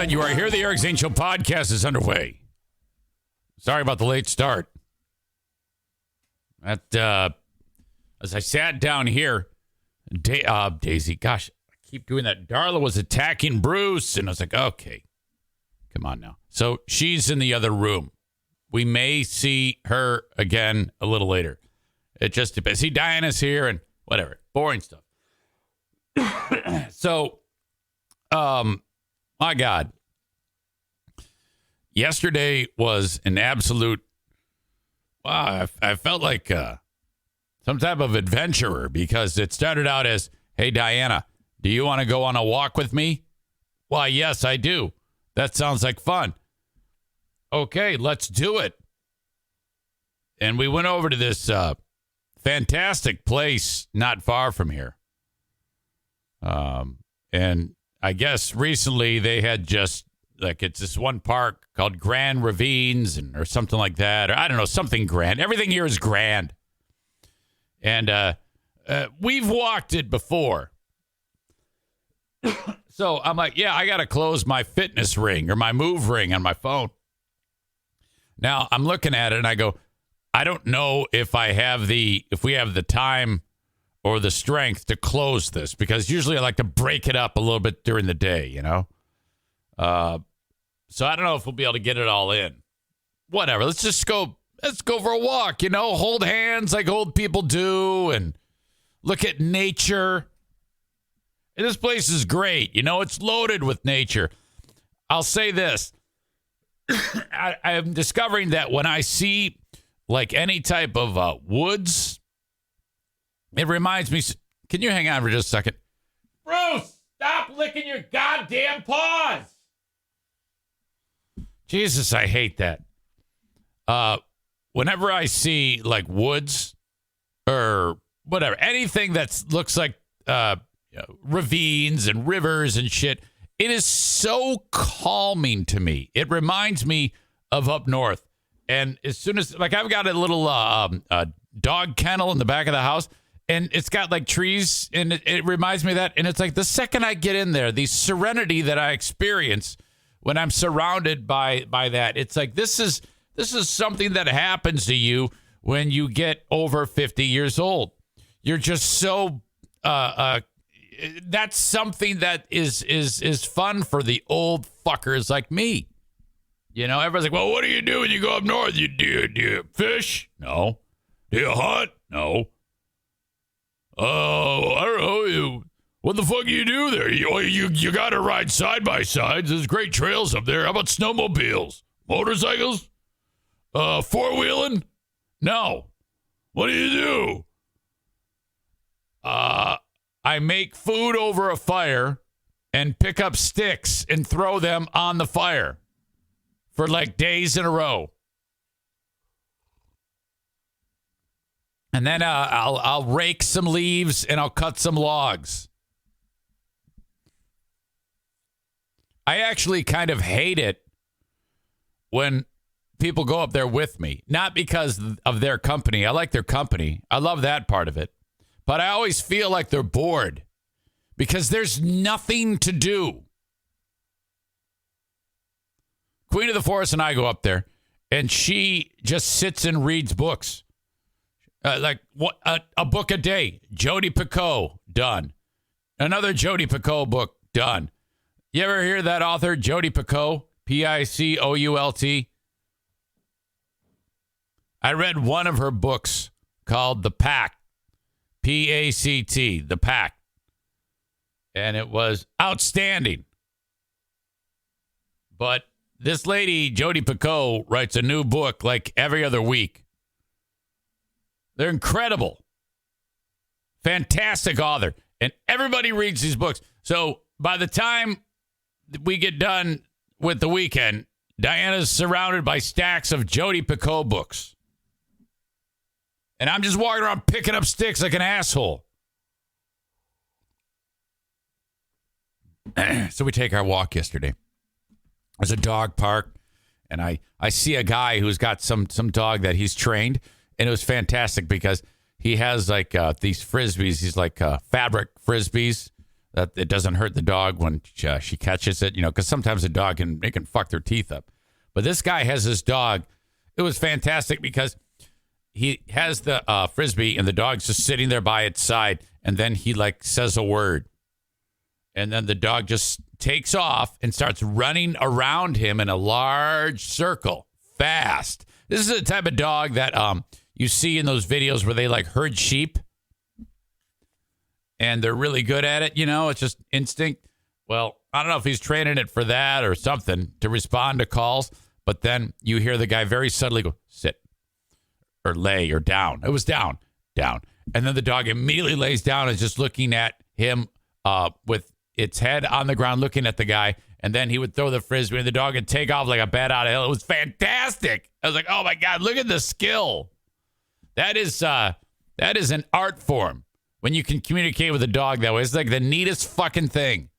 that you are here. The Eric Zane Show Podcast is underway. Sorry about the late start. As I sat down here, Daisy, gosh, I keep doing that. Darla was attacking Bruce, and I was like, okay, come on now. So she's in the other room. We may see her again a little later. It just depends. See, Diana's here and whatever. Boring stuff. So, my God. Yesterday was an absolute, wow, I felt like some type of adventurer because it started out as, hey, Diana, do you want to go on a walk with me? Why, yes, I do. That sounds like fun. Okay, let's do it. And we went over to this fantastic place not far from here. And I guess recently they had just, like, it's this one park called Grand Ravines or something like that. Or I don't know, something grand. Everything here is grand. And we've walked it before. So I'm like, yeah, I got to close my fitness ring or my move ring on my phone. Now I'm looking at it and I go, I don't know if we have the time or the strength to close this, because usually I like to break it up a little bit during the day, you know? So I don't know if we'll be able to get it all in. Whatever. Let's go for a walk, you know, hold hands like old people do and look at nature. And this place is great. You know, it's loaded with nature. I'll say this. I am discovering that when I see like any type of woods, it reminds me. Can you hang on for just a second? Bruce, stop licking your goddamn paws. Jesus, I hate that. Whenever I see like woods or whatever, anything that looks like ravines and rivers and shit, it is so calming to me. It reminds me of up north. And as soon as, like, I've got a little dog kennel in the back of the house, and it's got like trees, and it reminds me of that. And it's like the second I get in there, the serenity that I experience when I'm surrounded by that, it's like this is something that happens to you when you get over 50 years old. You're just so that's something that is fun for the old fuckers like me. You know, everyone's like, well, what do you do when you go up north? Do you fish? No. Do you hunt? No. Oh, I don't know. What the fuck do you do there? You got to ride side by sides. There's great trails up there. How about snowmobiles? Motorcycles? Four-wheeling? No. What do you do? I make food over a fire and pick up sticks and throw them on the fire for like days in a row. And then I'll rake some leaves and I'll cut some logs. I actually kind of hate it when people go up there with me. Not because of their company. I like their company. I love that part of it. But I always feel like they're bored because there's nothing to do. Queen of the Forest and I go up there, and she just sits and reads books. Like a book a day. Jodi Picoult, done. Another Jodi Picoult book, done. You ever hear that author, Jodi Picoult? Picoult. I read one of her books called The Pact. Pact. The Pact. And it was outstanding. But this lady, Jodi Picoult, writes a new book like every other week. They're incredible. Fantastic author. And everybody reads these books. So by the time we get done with the weekend, Diana's surrounded by stacks of Jodi Picoult books. And I'm just walking around picking up sticks like an asshole. So we take our walk yesterday. There's a dog park, and I see a guy who's got some dog that he's trained, and it was fantastic because he has like these frisbees. He's like fabric frisbees that it doesn't hurt the dog when she catches it, because sometimes a dog can fuck their teeth up. But this guy has his dog. It was fantastic because he has the Frisbee and the dog's just sitting there by its side. And then he says a word. And then the dog just takes off and starts running around him in a large circle fast. This is the type of dog that you see in those videos where they herd sheep. And they're really good at it, it's just instinct. Well, I don't know if he's training it for that or something to respond to calls, but then you hear the guy very subtly go, sit, or lay, or down. It was down. And then the dog immediately lays down and is just looking at him with its head on the ground, looking at the guy, and then he would throw the Frisbee, and the dog would take off like a bat out of hell. It was fantastic. I was like, oh, my God, look at the skill. That is an art form. When you can communicate with a dog that way, it's the neatest fucking thing.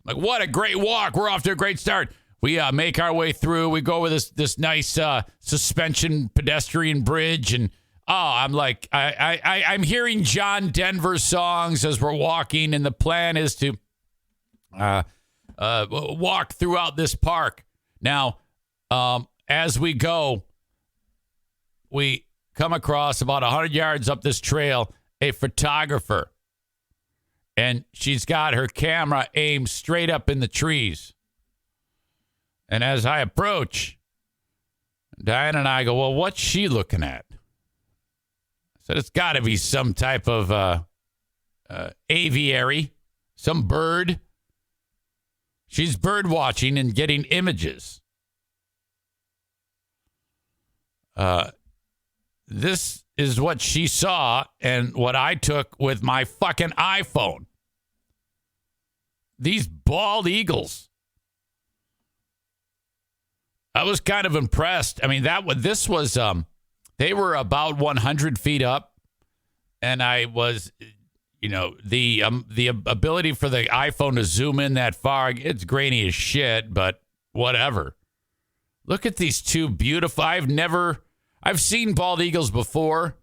What a great walk. We're off to a great start. We make our way through. We go over this nice suspension pedestrian bridge. And, I'm hearing John Denver songs as we're walking. And the plan is to walk throughout this park. Now, as we go, we come across about 100 yards up this trail a photographer, and she's got her camera aimed straight up in the trees. And as I approach, Diane and I go, well, what's she looking at? I said, it's got to be some type of aviary, some bird. She's bird watching and getting images. This is what she saw and what I took with my fucking iPhone. These bald eagles. I was kind of impressed. I mean, this was, they were about 100 feet up, and I was, the ability for the iPhone to zoom in that far, it's grainy as shit, but whatever. Look at these two beautiful, I've seen bald eagles before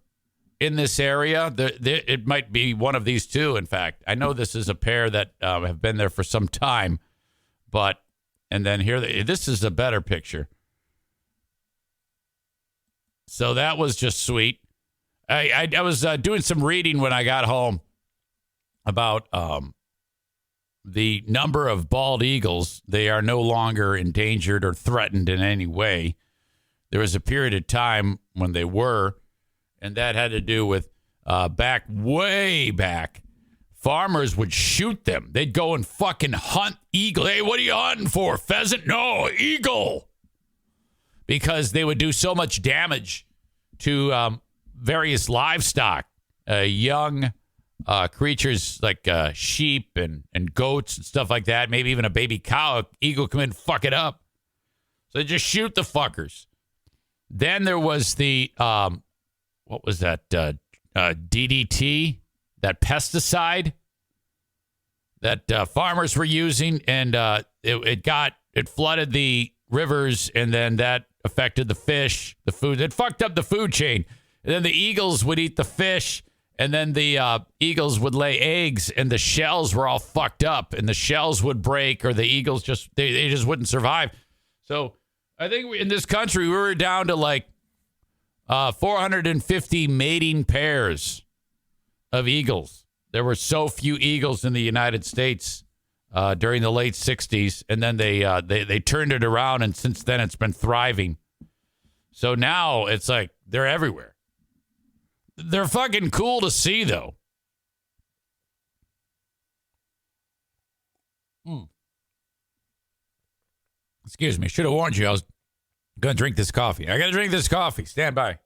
in this area. It might be one of these two, in fact. I know this is a pair that have been there for some time. And then this is a better picture. So that was just sweet. I was doing some reading when I got home about the number of bald eagles. They are no longer endangered or threatened in any way. There was a period of time when they were, and that had to do with way back. Farmers would shoot them. They'd go and fucking hunt eagle. Hey, what are you hunting for? Pheasant? No, eagle. Because they would do so much damage to various livestock, young creatures like sheep and goats and stuff like that. Maybe even a baby cow. Eagle come in and fuck it up. So they just shoot the fuckers. Then there was the, what was that, DDT, that pesticide that farmers were using, and it flooded the rivers, and then that affected the fish, the food. It fucked up the food chain. And then the eagles would eat the fish, and then the eagles would lay eggs, and the shells were all fucked up, and the shells would break, or the eagles they just wouldn't survive. So I think in this country, we were down to 450 mating pairs of eagles. There were so few eagles in the United States during the late 60s, and then they turned it around, and since then it's been thriving. So now it's they're everywhere. They're fucking cool to see, though. Excuse me. Should have warned you. I was going to drink this coffee. I got to drink this coffee. Stand by.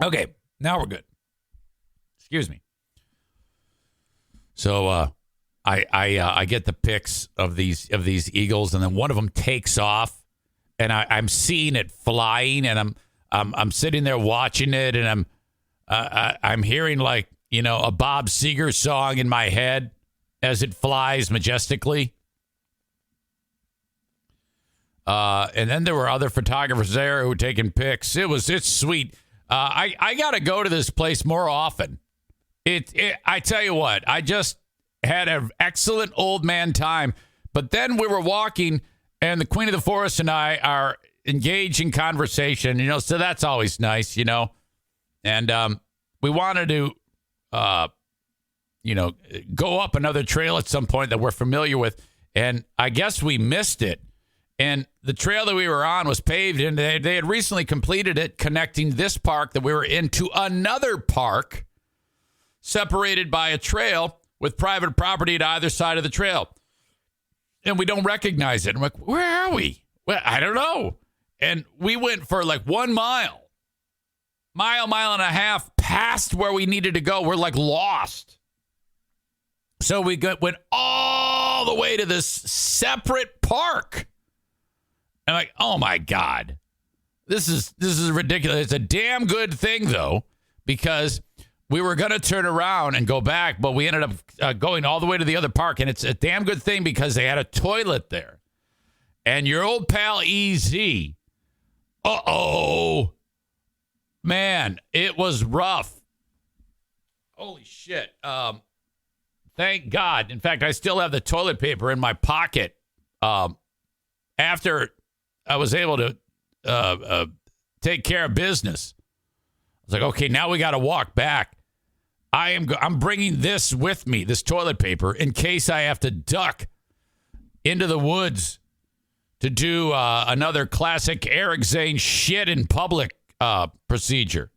Okay. Now we're good. Excuse me. So I get the pics of these eagles, and then one of them takes off, and I'm seeing it flying, and I'm sitting there watching it, and I'm hearing a Bob Seger song in my head as it flies majestically. And then there were other photographers there who were taking pics. It's sweet. I got to go to this place more often. I tell you what, I just had an excellent old man time. But then we were walking, and the Queen of the Forest and I are engaged in conversation, so that's always nice, And we wanted to, go up another trail at some point that we're familiar with, and I guess we missed it. And the trail that we were on was paved, and they had recently completed it, connecting this park that we were in to another park, separated by a trail with private property to either side of the trail. And we don't recognize it. I'm like, where are we? Well, I don't know. And we went for like 1 mile and a half past where we needed to go. We're like lost. So we went all the way to this separate park. I'm like, oh my God, this is ridiculous. It's a damn good thing though, because we were going to turn around and go back, but we ended up going all the way to the other park. And it's a damn good thing because they had a toilet there. And your old pal EZ, man, it was rough. Holy shit. Thank God. In fact, I still have the toilet paper in my pocket. After I was able to take care of business, I was like, okay, now we got to walk back. I'm bringing this with me, this toilet paper, in case I have to duck into the woods to do another classic Eric Zane shit in public procedure.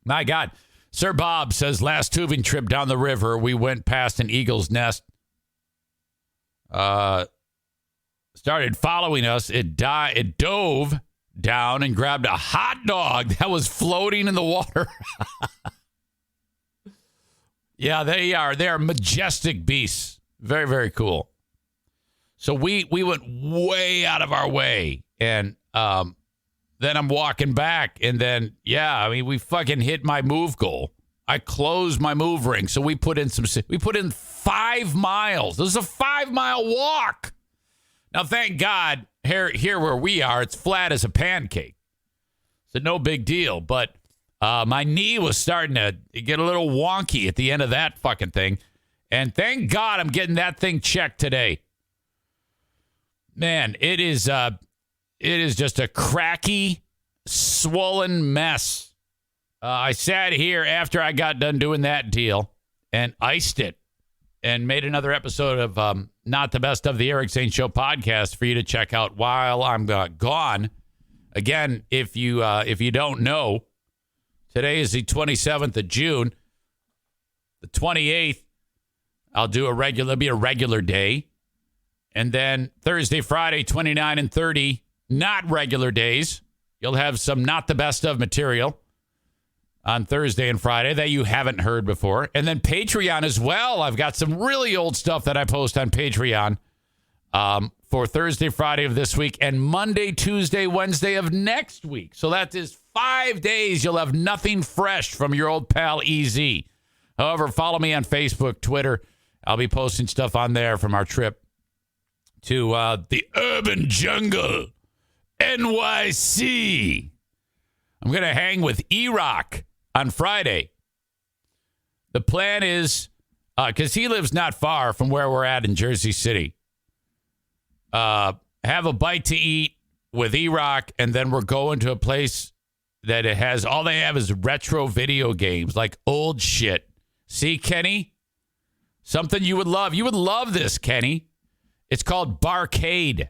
My God. Sir Bob says, last tubing trip down the river, we went past an eagle's nest. Started following us. It dove down and grabbed a hot dog that was floating in the water. Yeah, they are majestic beasts. Very, very cool. So we went way out of our way, and then I'm walking back, and then we fucking hit my move goal. I closed my move ring, so we put in 5 miles. This is a 5-mile walk. Now, thank God, here where we are, it's flat as a pancake. So no big deal. But my knee was starting to get a little wonky at the end of that fucking thing. And thank God I'm getting that thing checked today. Man, it is just a cracky, swollen mess. I sat here after I got done doing that deal and iced it and made another episode of Not the Best of the Eric Zane Show podcast for you to check out while I'm gone. Again, if you don't know, today is the 27th of June. The 28th, it'll be a regular day. And then Thursday, Friday, 29 and 30, not regular days. You'll have some Not the Best of material on Thursday and Friday that you haven't heard before. And then Patreon as well. I've got some really old stuff that I post on Patreon for Thursday, Friday of this week, and Monday, Tuesday, Wednesday of next week. So that is 5 days you'll have nothing fresh from your old pal EZ. However, follow me on Facebook, Twitter. I'll be posting stuff on there from our trip to the urban jungle, NYC. I'm going to hang with E-Rock on Friday. The plan is, because he lives not far from where we're at in Jersey City, have a bite to eat with E-Rock, and then we're going to a place that it has, all they have is retro video games, like old shit. See, Kenny? Something you would love. You would love this, Kenny. It's called Barcade.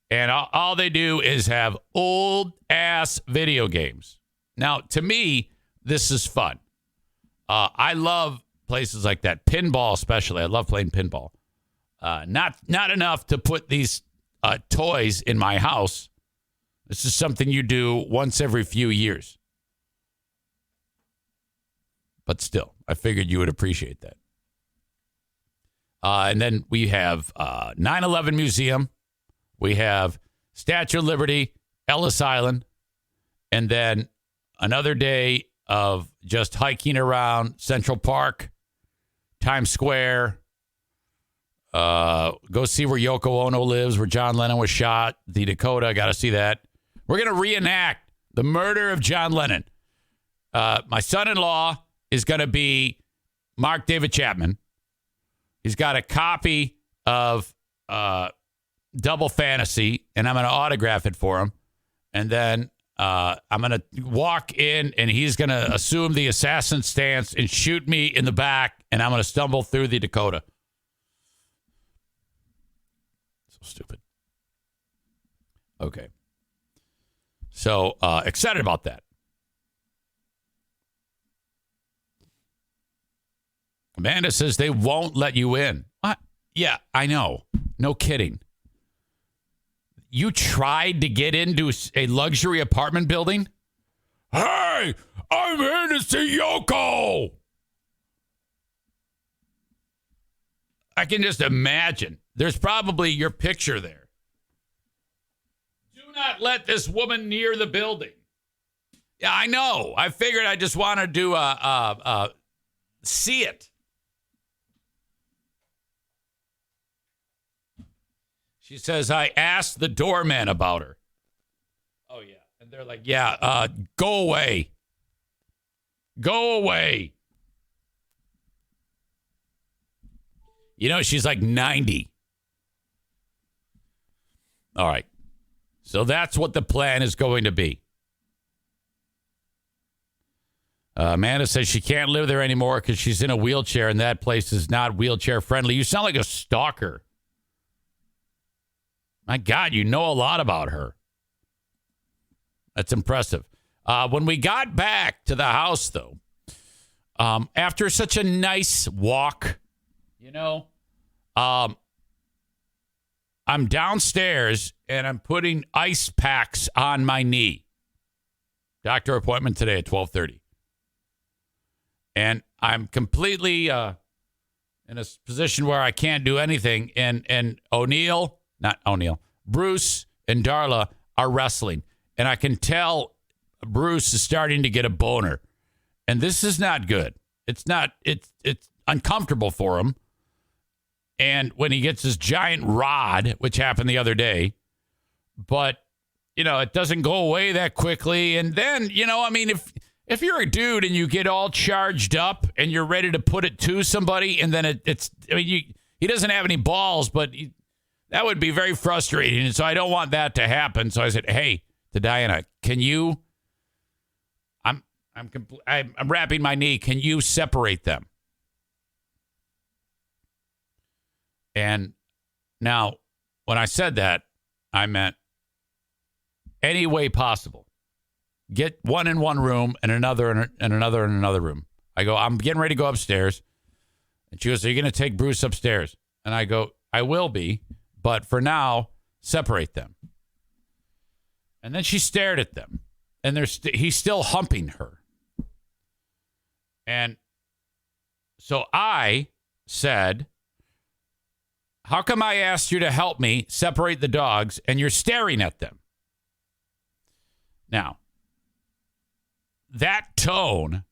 And all they do is have old-ass video games. Now, to me, this is fun. I love places like that. Pinball especially. I love playing pinball. Not enough to put these toys in my house. This is something you do once every few years. But still, I figured you would appreciate that. And then we have 9/11 Museum. We have Statue of Liberty, Ellis Island, and then another day of just hiking around Central Park, Times Square. Go see where Yoko Ono lives, where John Lennon was shot. The Dakota, got to see that. We're going to reenact The murder of John Lennon. My son-in-law is going to be Mark David Chapman. He's got a copy of Double Fantasy, and I'm going to autograph it for him. And then I'm going to walk in, and he's going to assume the assassin stance and shoot me in the back, and I'm going to stumble through the Dakota. So stupid. Okay. So excited about that. Amanda says they won't let you in. What? Yeah, I know. No kidding. You tried to get into a luxury apartment building? Hey, I'm here to see Yoko. I can just imagine. There's probably your picture there. Do not let this woman near the building. Yeah, I know. I figured I just wanted to see it. She says, I asked the doorman about her. Oh, yeah. And they're like, yeah, go away. Go away. You know, she's like 90. All right. So that's what the plan is going to be. Amanda says she can't live there anymore because she's in a wheelchair and that place is not wheelchair friendly. You sound like a stalker. My God, you know a lot about her. That's impressive. When we got back to the house, though, after such a nice walk, you know, I'm downstairs and I'm putting ice packs on my knee. Doctor appointment today at 12:30. And I'm completely in a position where I can't do anything. And Bruce and Darla are wrestling. And I can tell Bruce is starting to get a boner. And this is not good. It's uncomfortable for him. And when he gets his giant rod, which happened the other day, but, you know, it doesn't go away that quickly. And then, you know, I mean, if you're a dude and you get all charged up and you're ready to put it to somebody and then he doesn't have any balls, but that would be very frustrating. And so I don't want that to happen. So I said, hey, to Diana, can you, I'm wrapping my knee. Can you separate them? And now when I said that, I meant any way possible. Get one in one room and another in another room. I go, I'm getting ready to go upstairs. And she goes, are you going to take Bruce upstairs? And I go, I will be. But for now, separate them. And then she stared at them. And he's still humping her. And so I said, how come I asked you to help me separate the dogs and you're staring at them? Now, that tone,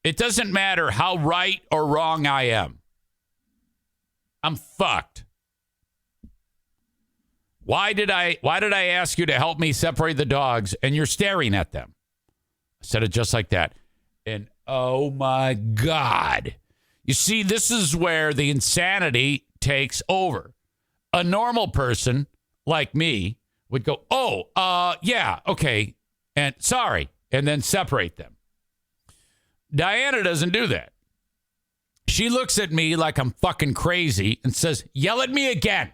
it doesn't matter how right or wrong I am. I'm fucked. Why did I ask you to help me separate the dogs and you're staring at them? I said it just like that. And oh my God. You see, this is where the insanity takes over. A normal person like me would go, yeah, okay, and sorry, and then separate them. Diana doesn't do that. She looks at me like I'm fucking crazy and says, yell at me again.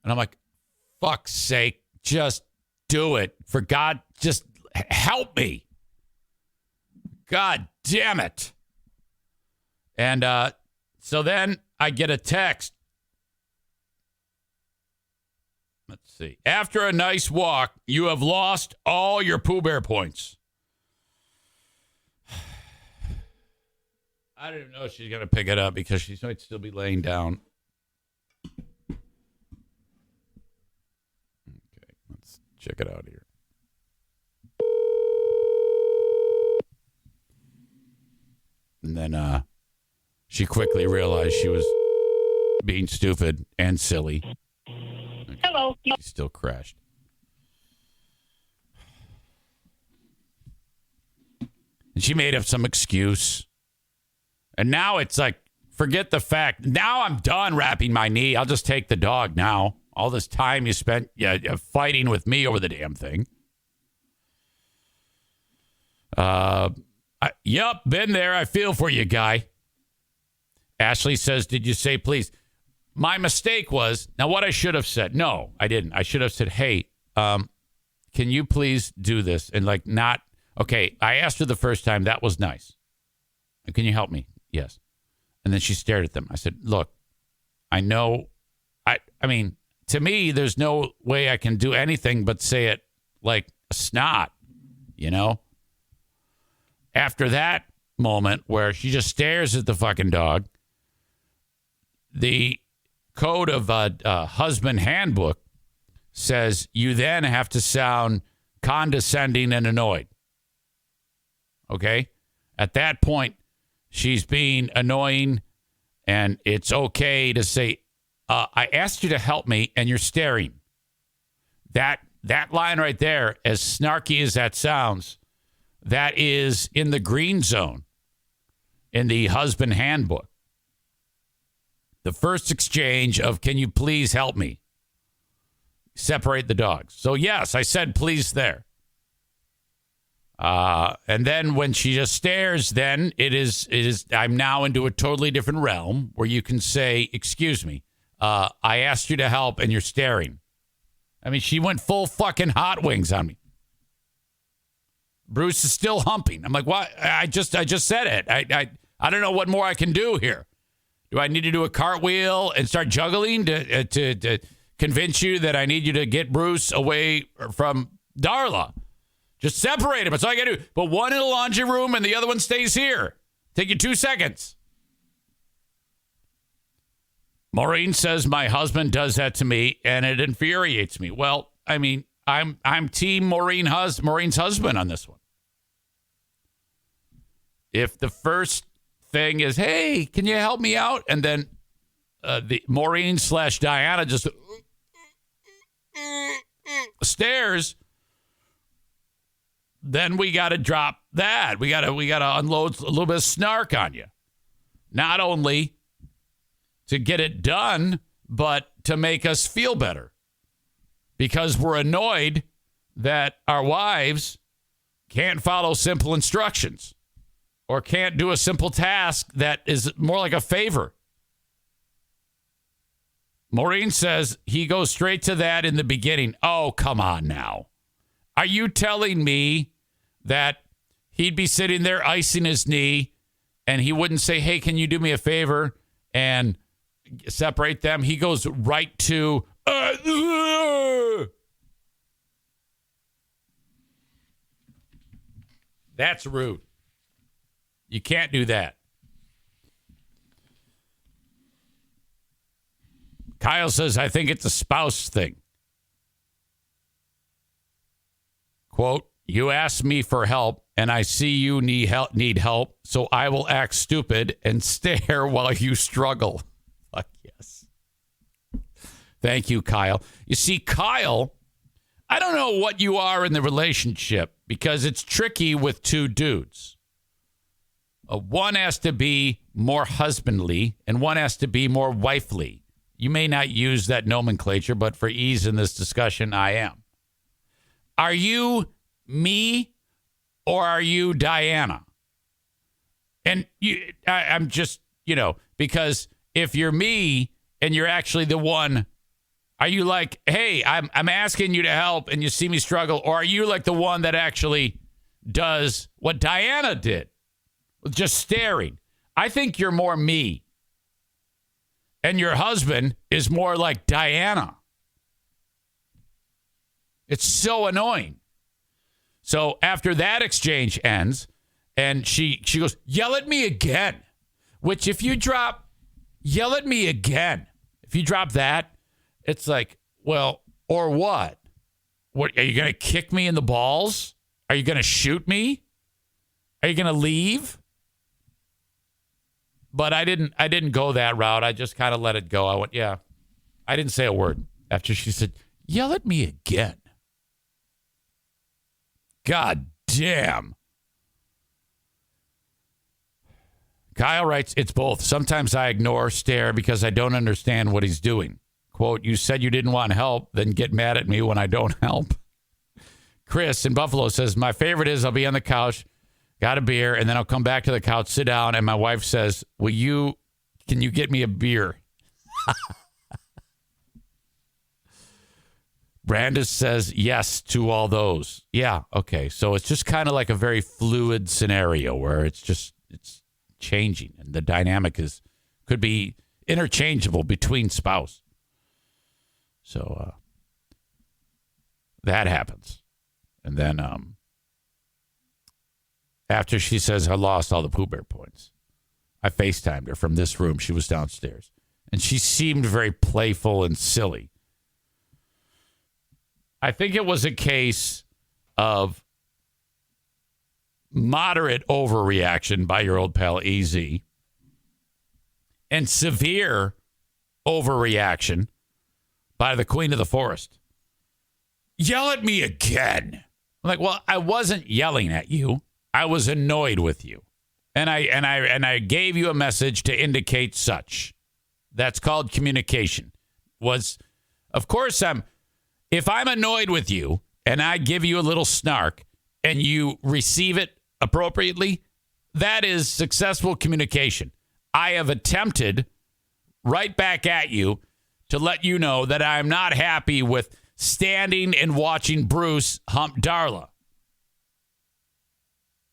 And I'm like, fuck's sake, just do it. For God, just help me. God damn it. And so then I get a text. Let's see. After a nice walk, you have lost all your Pooh Bear points. I don't even know if she's going to pick it up because she might still be laying down. Okay, let's check it out here. And then she quickly realized she was being stupid and silly. Okay. Hello. She still crashed. And she made up some excuse. And now it's like, forget the fact. Now I'm done wrapping my knee. I'll just take the dog now. All this time you spent fighting with me over the damn thing. Yep, been there. I feel for you, guy. Ashley says, did you say please? My mistake was, now what I should have said. No, I didn't. I should have said, hey, can you please do this? And like not, okay, I asked her the first time. That was nice. Can you help me? Yes. And then she stared at them. I said, look, I know, I mean, to me, there's no way I can do anything but say it like a snot, you know? After that moment where she just stares at the fucking dog, the code of husband handbook says you then have to sound condescending and annoyed. Okay? At that point, she's being annoying, and it's okay to say, I asked you to help me, and you're staring. That line right there, as snarky as that sounds, that is in the green zone in the husband handbook. The first exchange of, can you please help me? Separate the dogs. So, yes, I said please there. And then when she just stares, then it is, I'm now into a totally different realm where you can say, excuse me, I asked you to help and you're staring. I mean, she went full fucking hot wings on me. Bruce is still humping. I'm like, what? I just said it. I don't know what more I can do here. Do I need to do a cartwheel and start juggling to convince you that I need you to get Bruce away from Darla? Just separate them. That's all I got to do. Put one in the laundry room and the other one stays here. Take you 2 seconds. Maureen says my husband does that to me and it infuriates me. Well, I mean, I'm team Maureen's husband on this one. If the first thing is, hey, can you help me out? And then the Maureen/Diana just stares, then we got to drop that. We got to unload a little bit of snark on you. Not only to get it done, but to make us feel better. Because we're annoyed that our wives can't follow simple instructions or can't do a simple task that is more like a favor. Maureen says he goes straight to that in the beginning. Oh, come on now. Are you telling me that he'd be sitting there icing his knee and he wouldn't say, hey, can you do me a favor and separate them? He goes right to, that's rude. You can't do that. Kyle says, I think it's a spouse thing. Quote, you asked me for help and I see you need help, so I will act stupid and stare while you struggle. Fuck yes. Thank you, Kyle. You see, Kyle, I don't know what you are in the relationship because it's tricky with two dudes. One has to be more husbandly and one has to be more wifely. You may not use that nomenclature, but for ease in this discussion, I am. Are you me or are you Diana? And I'm just, because if you're me and you're actually the one, are you like, hey, I'm asking you to help and you see me struggle? Or are you like the one that actually does what Diana did? Just staring. I think you're more me. And your husband is more like Diana. It's so annoying. So after that exchange ends, and she goes, yell at me again. Which if you drop, yell at me again. If you drop that, it's like, well, or what? What, are you going to kick me in the balls? Are you going to shoot me? Are you going to leave? But I didn't go that route. I just kind of let it go. I went, yeah. I didn't say a word after she said, yell at me again. God damn. Kyle writes, it's both. Sometimes I ignore, stare because I don't understand what he's doing. Quote, you said you didn't want help, then get mad at me when I don't help. Chris in Buffalo says, my favorite is I'll be on the couch, got a beer, and then I'll come back to the couch, sit down, and my wife says, can you get me a beer? Brandis says yes to all those. Yeah, okay. So it's just kind of like a very fluid scenario where it's changing, and the dynamic could be interchangeable between spouse. So that happens. And then after she says, I lost all the Pooh Bear points, I FaceTimed her from this room. She was downstairs. And she seemed very playful and silly. I think it was a case of moderate overreaction by your old pal EZ and severe overreaction by the Queen of the Forest. Yell at me again. I'm like, well, I wasn't yelling at you. I was annoyed with you. And I gave you a message to indicate such. That's called communication. Of course, if I'm annoyed with you and I give you a little snark and you receive it appropriately, that is successful communication. I have attempted right back at you to let you know that I'm not happy with standing and watching Bruce hump Darla.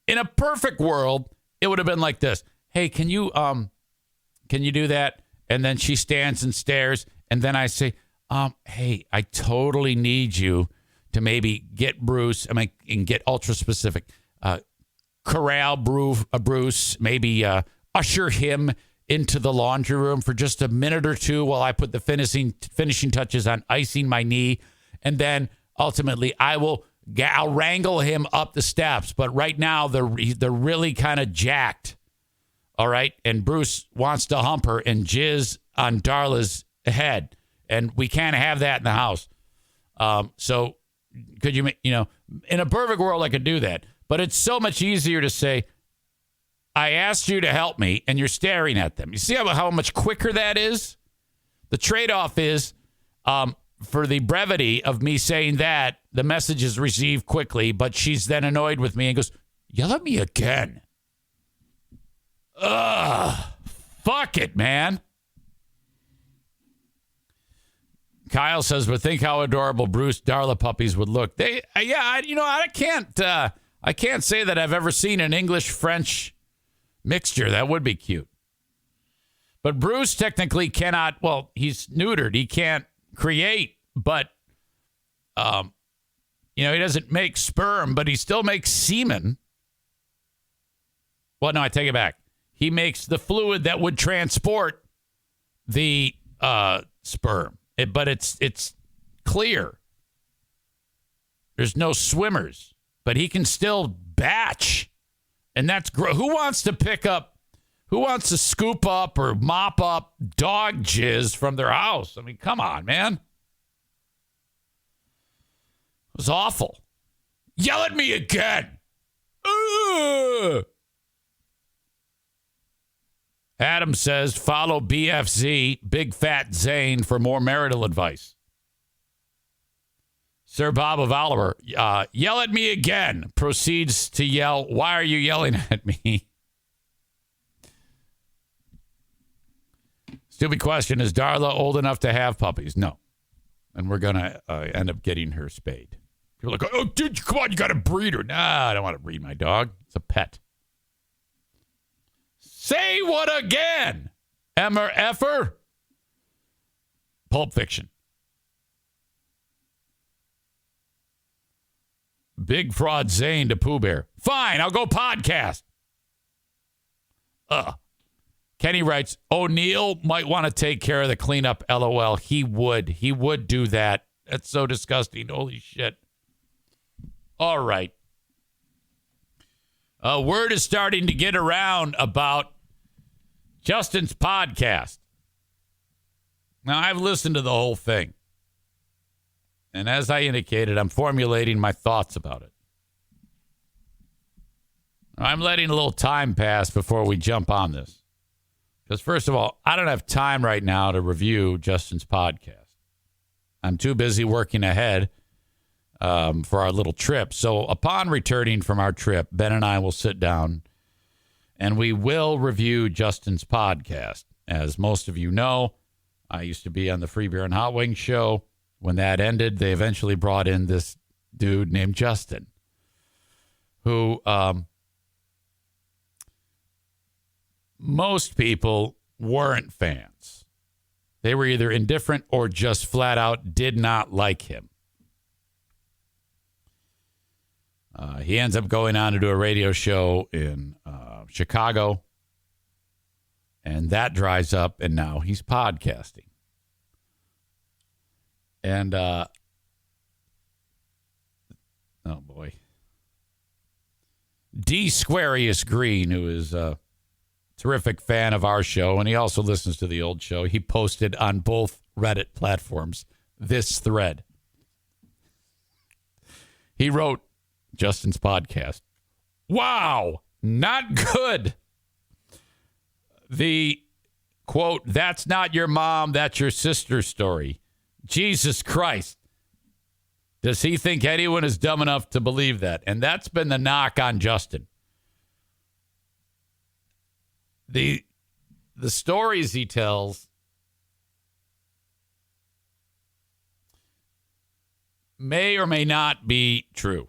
In a perfect world, it would have been like this. Hey, can you do that? And then she stands and stares. And then I say, hey, I totally need you to maybe get Bruce, and get ultra specific, corral Bruce, maybe usher him into the laundry room for just a minute or two while I put the finishing touches on icing my knee. And then ultimately I'll wrangle him up the steps. But right now they're really kind of jacked. All right. And Bruce wants to hump her and jizz on Darla's head. And we can't have that in the house. So could you, in a perfect world, I could do that. But it's so much easier to say, I asked you to help me, and you're staring at them. You see how much quicker that is? The trade-off is, for the brevity of me saying that, the message is received quickly, but she's then annoyed with me and goes, yell at me again. Ugh. Fuck it, man. Kyle says, but think how adorable Bruce Darla puppies would look. I can't say that I've ever seen an English-French mixture. That would be cute. But Bruce technically cannot, he's neutered. He can't create, but, he doesn't make sperm, but he still makes semen. Well, no, I take it back. He makes the fluid that would transport the sperm. But it's clear. There's no swimmers, but he can still batch. And that's who wants to scoop up or mop up dog jizz from their house? I mean, come on, man. It was awful. Yell at me again. Ugh. Adam says, follow BFZ, Big Fat Zane, for more marital advice. Sir Bob of Oliver, yell at me again. Proceeds to yell, why are you yelling at me? Stupid question, is Darla old enough to have puppies? No. And we're going to end up getting her spayed. You're like, oh, dude, come on, you got to breed her. Nah, I don't want to breed my dog. It's a pet. Say what again? Emmer effer? Pulp Fiction. Big Fraud Zane to Pooh Bear. Fine, I'll go podcast. Kenny writes, O'Neill might want to take care of the cleanup, LOL. He would do that. That's so disgusting. Holy shit. All right. Word is starting to get around about Justin's podcast. Now, I've listened to the whole thing. And as I indicated, I'm formulating my thoughts about it. I'm letting a little time pass before we jump on this. Because first of all, I don't have time right now to review Justin's podcast. I'm too busy working ahead for our little trip. So upon returning from our trip, Ben and I will sit down and we will review Justin's podcast. As most of you know, I used to be on the Free Beer and Hot Wings show. When that ended, they eventually brought in this dude named Justin, who most people weren't fans. They were either indifferent or just flat out did not like him. He ends up going on to do a radio show in Chicago, and that dries up, and now he's podcasting. And, oh boy. D. Squarius Green, who is a terrific fan of our show, and he also listens to the old show. He posted on both Reddit platforms this thread. He wrote Justin's podcast. Wow, not good. The quote, "That's not your mom, that's your sister" story. Jesus Christ. Does he think anyone is dumb enough to believe that? And that's been the knock on Justin. The stories he tells may or may not be true.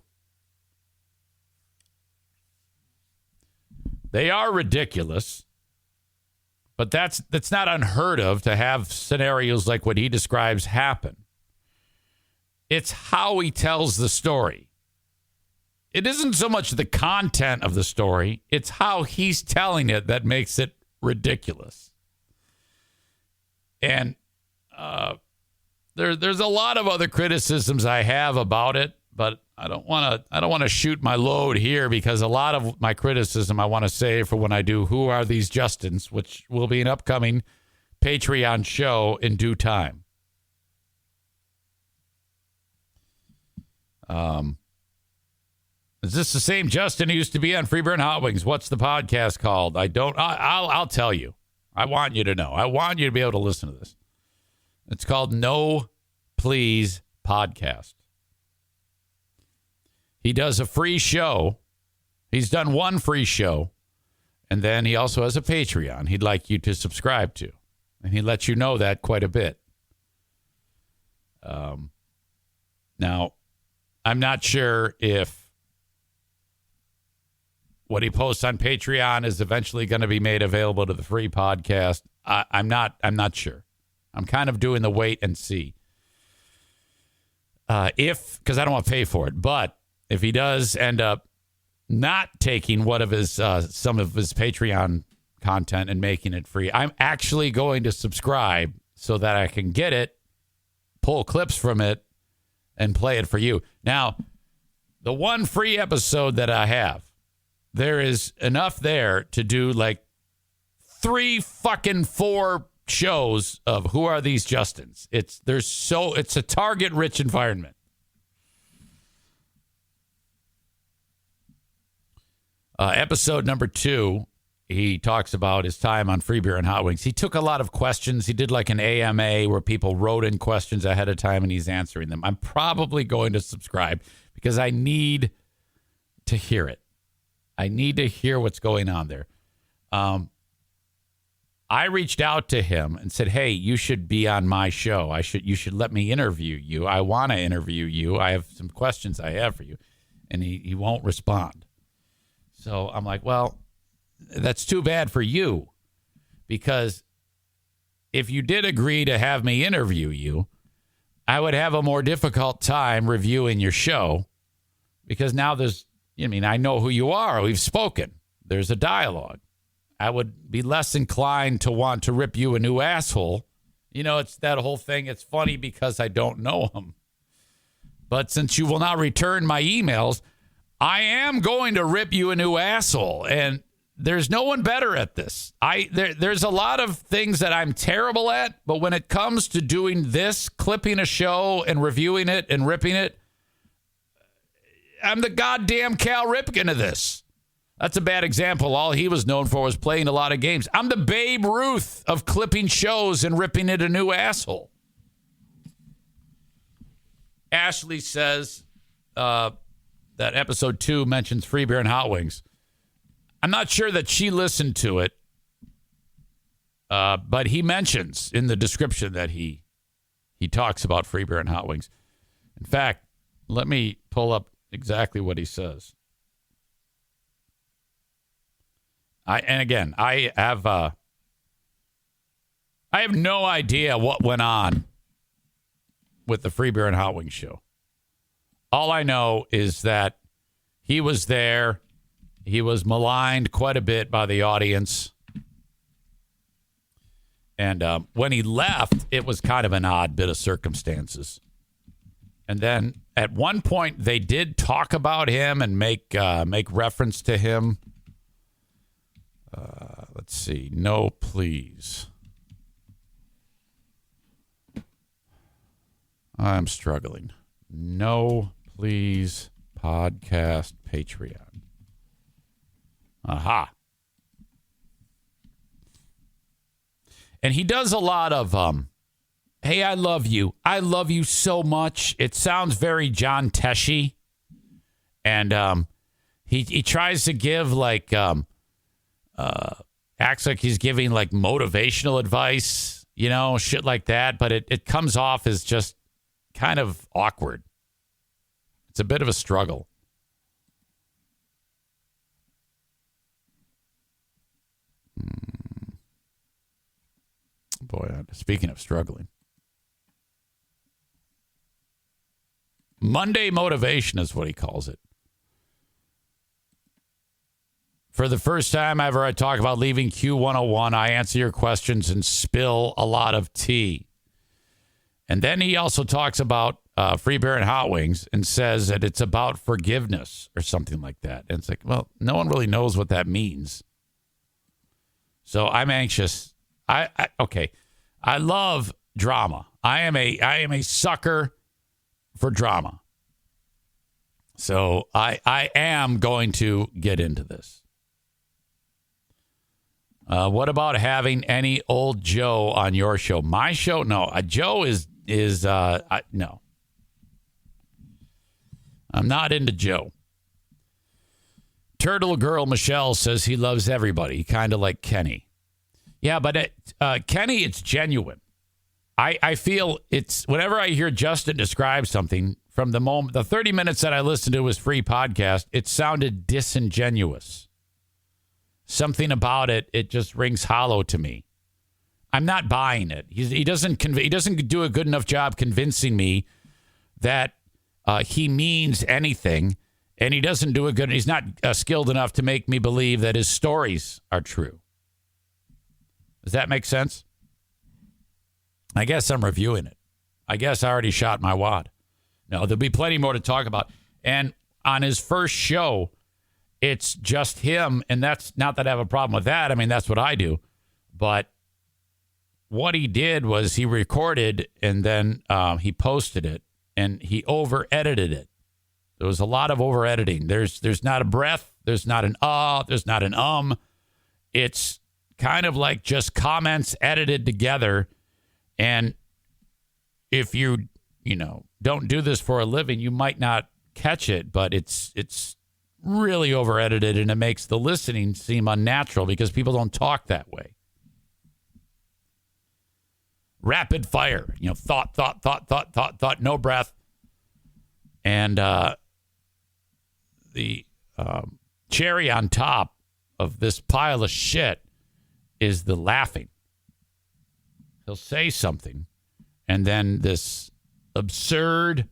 They are ridiculous, but that's not unheard of to have scenarios like what he describes happen. It's how he tells the story. It isn't so much the content of the story, it's how he's telling it that makes it ridiculous. And there's a lot of other criticisms I have about it, but I don't want to shoot my load here, because a lot of my criticism I want to save for when I do Who Are These Justins, which will be an upcoming Patreon show in due time. Is this the same Justin who used to be on Free Beer and Hot Wings? What's the podcast called? I'll tell you. I want you to know. I want you to be able to listen to this. It's called No Please Podcast. He does a free show. He's done one free show. And then he also has a Patreon he'd like you to subscribe to. And he lets you know that quite a bit. Now, I'm not sure if what he posts on Patreon is eventually going to be made available to the free podcast. I'm not sure. I'm kind of doing the wait and see. Because I don't want to pay for it. But if he does end up not taking one of his some of his Patreon content and making it free, I'm actually going to subscribe so that I can get it, pull clips from it, and play it for you. Now, the one free episode that I have, there is enough there to do like 4 shows of Who Are These Justins. It's a target-rich environment. Episode number 2, he talks about his time on Free Beer and Hot Wings. He took a lot of questions. He did like an AMA where people wrote in questions ahead of time and he's answering them. I'm probably going to subscribe because I need to hear it. I need to hear what's going on there. I reached out to him and said, "Hey, you should be on my show. You should let me interview you. I want to interview you. I have some questions I have for you." And he won't respond. So I'm like, well, that's too bad for you, because if you did agree to have me interview you, I would have a more difficult time reviewing your show, because now I know who you are. We've spoken. There's a dialogue. I would be less inclined to want to rip you a new asshole. It's that whole thing. It's funny because I don't know him. But since you will not return my emails, I am going to rip you a new asshole. And there's no one better at this. There's a lot of things that I'm terrible at, but when it comes to doing this, clipping a show and reviewing it and ripping it, I'm the goddamn Cal Ripken of this. That's a bad example. All he was known for was playing a lot of games. I'm the Babe Ruth of clipping shows and ripping it a new asshole. Ashley says that episode 2 mentions free beer and hot wings. I'm not sure that she listened to it, but he mentions in the description that he talks about free beer and hot wings. In fact, let me pull up exactly what he says. I have no idea what went on with the free beer and hot wings show. All I know is that he was there. He was maligned quite a bit by the audience. And when he left, it was kind of an odd bit of circumstances. And then at one point, they did talk about him and make reference to him. Let's see. No, please. I'm struggling. No, please. Podcast Patreon. Aha. And he does a lot of, hey, I love you. I love you so much. It sounds very John Tesh-y. And he tries to give like, acts like he's giving like motivational advice, you know, shit like that. But it comes off as just kind of awkward. It's a bit of a struggle. Boy, speaking of struggling. Monday motivation is what he calls it. For the first time ever, I talk about leaving Q101. I answer your questions and spill a lot of tea. And then he also talks about free beer and hot wings and says that it's about forgiveness or something like that. And it's like, well, no one really knows what that means. So I'm anxious. Okay. I love drama. I am a sucker for drama. So I am going to get into this. What about having any old Joe on your show? My show? No. Joe is no. I'm not into Joe. Turtle Girl Michelle says he loves everybody, kind of like Kenny. Yeah, but Kenny, it's genuine. I feel it's whenever I hear Justin describe something from the moment, the 30 minutes that I listened to his free podcast, it sounded disingenuous. Something about it just rings hollow to me. I'm not buying it. He doesn't do a good enough job convincing me that he means anything, and he doesn't do a good. He's not skilled enough to make me believe that his stories are true. Does that make sense? I guess I'm reviewing it. I guess I already shot my wad. No, there'll be plenty more to talk about. And on his first show, it's just him, and that's not that I have a problem with that. I mean, that's what I do. But what he did was he recorded, and then he posted it, and he over-edited it. There was a lot of over-editing. There's not a breath. There's not an there's not an It's kind of like just comments edited together. And if you don't do this for a living, you might not catch it, but it's really over edited, and it makes the listening seem unnatural because people don't talk that way. Rapid fire, thought, no breath. And the cherry on top of this pile of shit is the laughing. He'll say something, and then this absurd,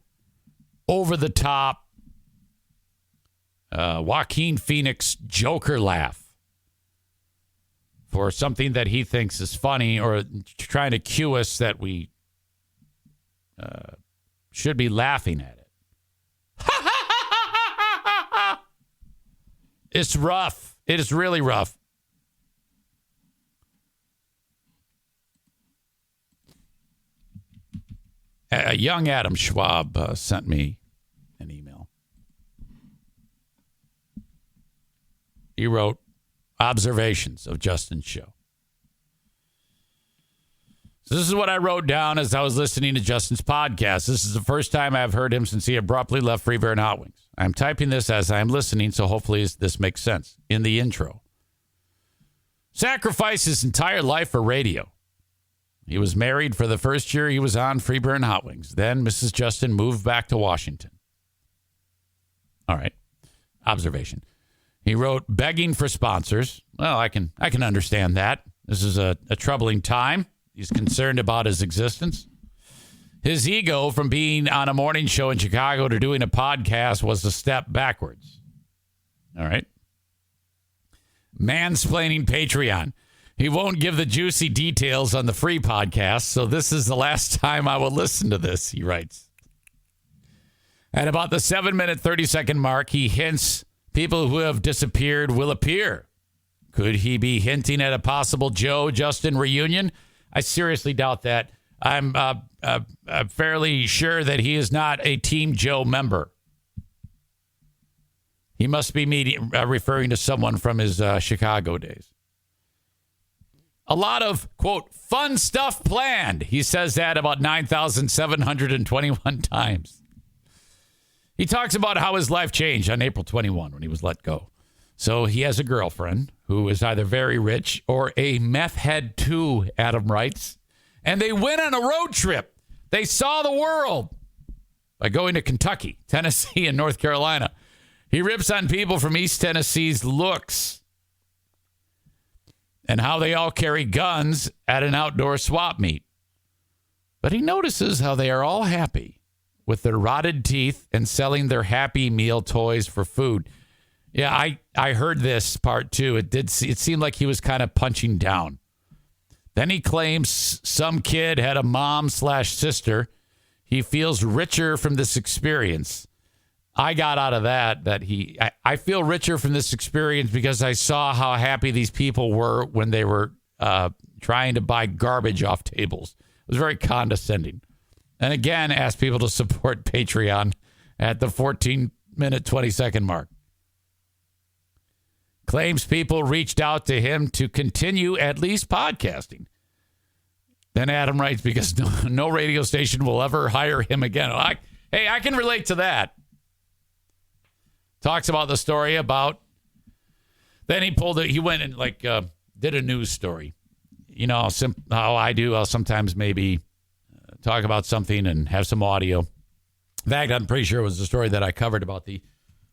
over-the-top Joaquin Phoenix Joker laugh for something that he thinks is funny, or trying to cue us that we should be laughing at it. It's rough. It is really rough. A young Adam Schwab sent me an email. He wrote, observations of Justin's show. So this is what I wrote down as I was listening to Justin's podcast. This is the first time I've heard him since he abruptly left Free Bear and Hot Wings. I'm typing this as I'm listening, so hopefully this makes sense. In the intro. Sacrificed his entire life for radio. He was married for the first year he was on Free Bear and Hot Wings. Then Mrs. Justin moved back to Washington. All right. Observation. He wrote, begging for sponsors. Well, I can understand that. This is a troubling time. He's concerned about his existence. His ego from being on a morning show in Chicago to doing a podcast was a step backwards. All right. Mansplaining Patreon. He won't give the juicy details on the free podcast, so this is the last time I will listen to this, he writes. At about the 7-minute, 30-second mark, he hints people who have disappeared will appear. Could he be hinting at a possible Joe-Justin reunion? I seriously doubt that. I'm fairly sure that he is not a Team Joe member. He must be referring to someone from his Chicago days. A lot of, quote, fun stuff planned. He says that about 9,721 times. He talks about how his life changed on April 21 when he was let go. So he has a girlfriend who is either very rich or a meth head too, Adam writes. And they went on a road trip. They saw the world by going to Kentucky, Tennessee, and North Carolina. He rips on people from East Tennessee's looks and how they all carry guns at an outdoor swap meet. But he notices how they are all happy with their rotted teeth and selling their Happy Meal toys for food. Yeah, I heard this part too. It seemed like he was kind of punching down. Then he claims some kid had a mom/sister. He feels richer from this experience. I got out of that I feel richer from this experience because I saw how happy these people were when they were trying to buy garbage off tables. It was very condescending. And again, asked people to support Patreon at the 14-minute, 20-second mark. Claims people reached out to him to continue at least podcasting. Then Adam writes, because no radio station will ever hire him again. Hey, I can relate to that. Talks about the story about, then he went and did a news story. You know, how I do, I'll sometimes maybe talk about something and have some audio. In fact, I'm pretty sure it was the story that I covered about the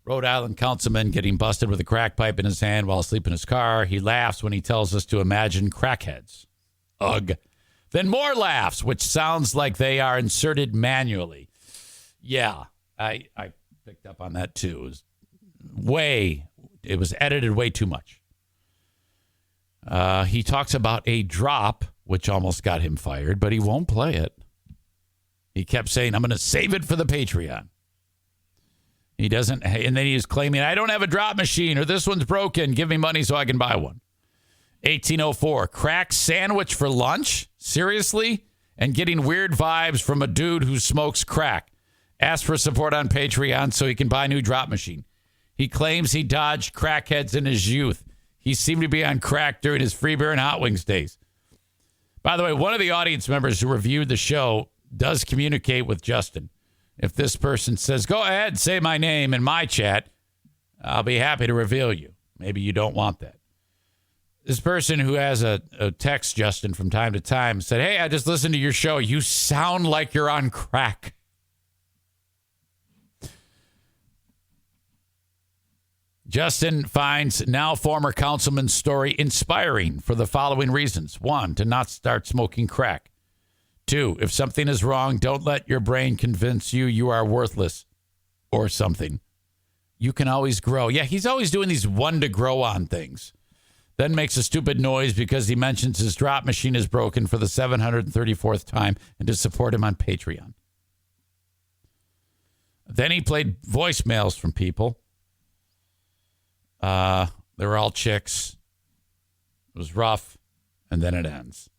Rhode Island councilman getting busted with a crack pipe in his hand while asleep in his car. He laughs when he tells us to imagine crackheads. Ugh. Then more laughs, which sounds like they are inserted manually. Yeah, I picked up on that too. It was edited way too much. He talks about a drop, which almost got him fired, but he won't play it. He kept saying, I'm going to save it for the Patreon. He doesn't, and then he was claiming, I don't have a drop machine, or this one's broken. Give me money so I can buy one. 1804, crack sandwich for lunch? Seriously? And getting weird vibes from a dude who smokes crack. Ask for support on Patreon so he can buy a new drop machine. He claims he dodged crackheads in his youth. He seemed to be on crack during his Free Bear and Hot Wings days. By the way, one of the audience members who reviewed the show does communicate with Justin. If this person says, go ahead, say my name in my chat, I'll be happy to reveal you. Maybe you don't want that. This person who has a text Justin from time to time said, hey, I just listened to your show. You sound like you're on crack. Justin finds now former councilman's story inspiring for the following reasons. 1, to not start smoking crack. 2, if something is wrong, don't let your brain convince you you are worthless or something. You can always grow. Yeah, he's always doing these one to grow on things. Then makes a stupid noise because he mentions his drop machine is broken for the 734th time and to support him on Patreon. Then he played voicemails from people. They were all chicks. It was rough. And then it ends.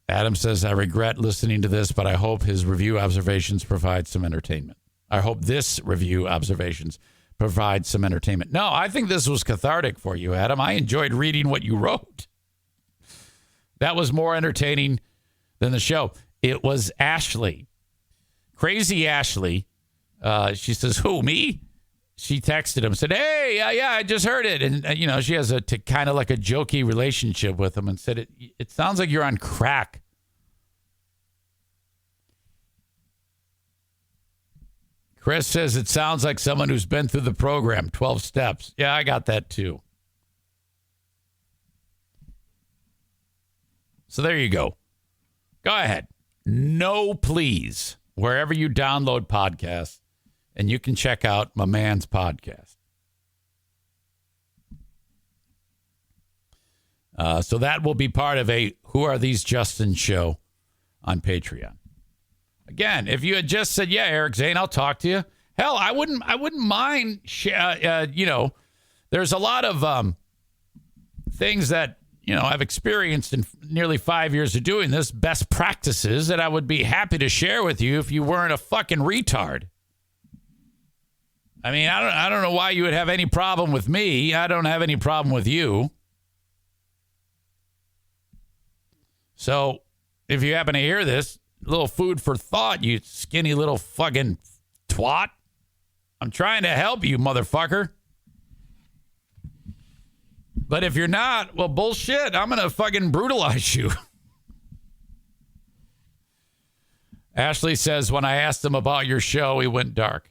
Adam says, I regret listening to this, but I hope his review observations provide some entertainment. I hope this review observations provide some entertainment. No, I think this was cathartic for you, Adam. I enjoyed reading what you wrote. That was more entertaining than the show. It was Ashley. Crazy Ashley. She says, who, me? She texted him, said, hey, yeah, I just heard it. And, she has a kind of like a jokey relationship with him and said, it sounds like you're on crack. Chris says, it sounds like someone who's been through the program, 12 steps. Yeah, I got that too. So there you go. Go ahead. No, please. Wherever you download podcasts, and you can check out my man's podcast. So that will be part of a Who Are These Justin show on Patreon. Again, if you had just said, yeah, Eric Zane, I'll talk to you. Hell, I wouldn't mind. There's a lot of things that, I've experienced in nearly 5 years of doing this, best practices that I would be happy to share with you if you weren't a fucking retard. I mean, I don't know why you would have any problem with me. I don't have any problem with you. So if you happen to hear this, a little food for thought, you skinny little fucking twat. I'm trying to help you, motherfucker. But if you're not, well, bullshit. I'm going to fucking brutalize you. Ashley says, when I asked him about your show, he went dark.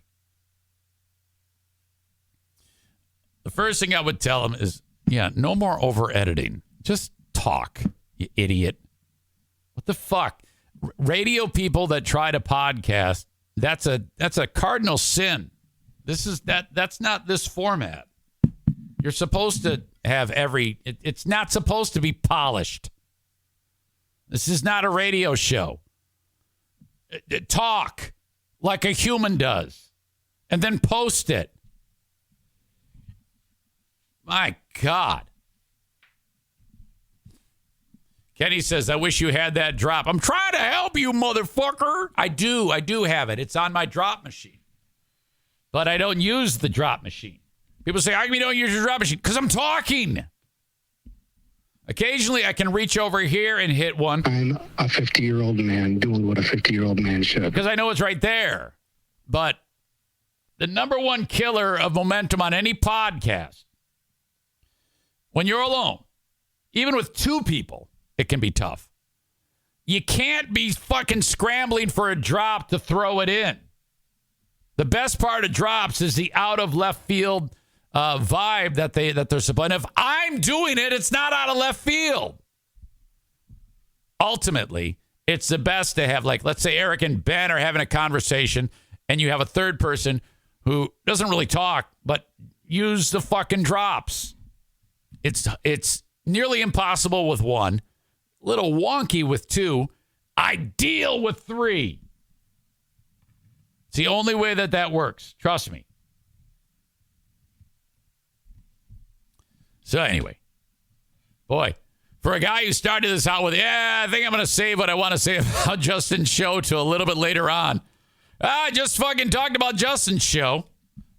The first thing I would tell him is, no more over editing. Just talk, you idiot. What the fuck? Radio people that try to podcast, that's a cardinal sin. That's not this format. You're supposed to have it's not supposed to be polished. This is not a radio show. Talk like a human does and then post it. My God. Kenny says, I wish you had that drop. I'm trying to help you, motherfucker. I do have it. It's on my drop machine. But I don't use the drop machine. People say, how come you don't use your drop machine? Because I'm talking. Occasionally, I can reach over here and hit one. I'm a 50-year-old man doing what a 50-year-old man should. Because I know it's right there. But the number one killer of momentum on any podcast, when you're alone, even with two people, it can be tough. You can't be fucking scrambling for a drop to throw it in. The best part of drops is the out of left field vibe that they're supplying. If I'm doing it, it's not out of left field. Ultimately, it's the best to have, like, let's say Eric and Ben are having a conversation, and you have a third person who doesn't really talk, but use the fucking drops. It's nearly impossible with one, a little wonky with two, ideal with three. It's the only way that works. Trust me. So anyway, boy, for a guy who started this out with, I think I'm going to save what I want to say about Justin's show to a little bit later on. I just fucking talked about Justin's show,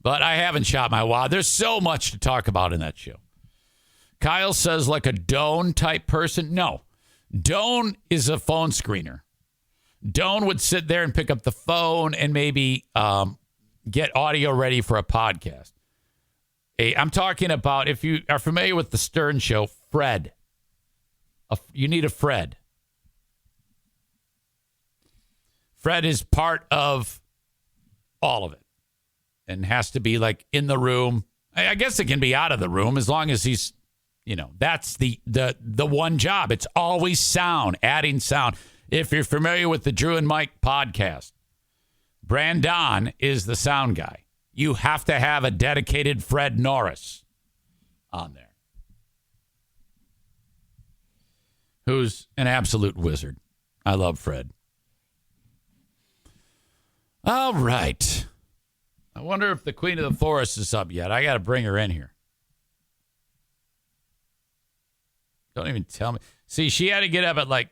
but I haven't shot my wad. There's so much to talk about in that show. Kyle says, like a Doan type person. No, Doan is a phone screener. Doan would sit there and pick up the phone and maybe get audio ready for a podcast. I'm talking about, if you are familiar with the Stern Show, Fred. You need a Fred. Fred is part of all of it and has to be like in the room. I guess it can be out of the room as long as he's, that's the one job. It's always sound, adding sound. If you're familiar with the Drew and Mike podcast, Brandon is the sound guy. You have to have a dedicated Fred Norris on there, who's an absolute wizard. I love Fred. All right. I wonder if the Queen of the Forest is up yet. I got to bring her in here. Don't even tell me. See, she had to get up at like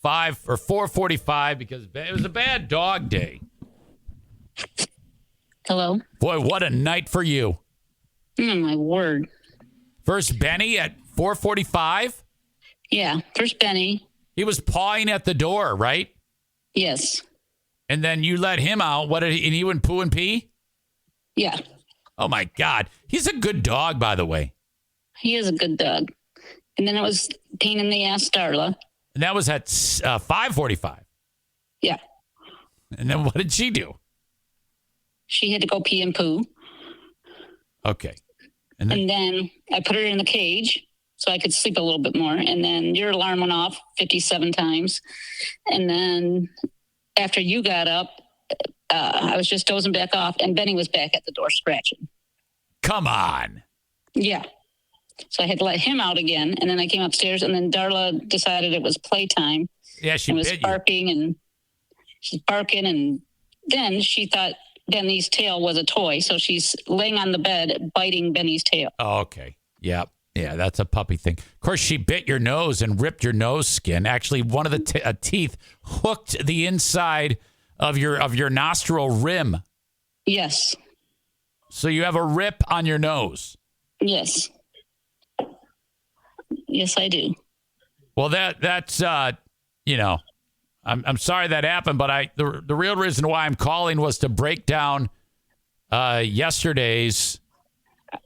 5 or 4:45 because it was a bad dog day. Hello? Boy, what a night for you. Oh, my word. First Benny at 4:45? Yeah, first Benny. He was pawing at the door, right? Yes. And then you let him out. What did he, and he went poo and pee? Yeah. Oh, my God. He's a good dog, by the way. He is a good dog. And then it was pain in the ass Darla. And that was at 5:45. Yeah. And then what did she do? She had to go pee and poo. Okay. And then I put her in the cage so I could sleep a little bit more. And then your alarm went off 57 times. And then after you got up, I was just dozing back off, and Benny was back at the door scratching. Come on. Yeah. So I had to let him out again. And then I came upstairs, and then Darla decided it was playtime. Yeah, she and was bit you. barking, and she's barking. And then she thought Benny's tail was a toy. So she's laying on the bed, biting Benny's tail. Oh, okay. Yeah. Yeah, that's a puppy thing. Of course, she bit your nose and ripped your nose skin. Actually, one of the teeth hooked the inside of your nostril rim. Yes. So you have a rip on your nose. Yes. Yes, I do. Well, that's you know, I'm sorry that happened, but the real reason why I'm calling was to break down yesterday's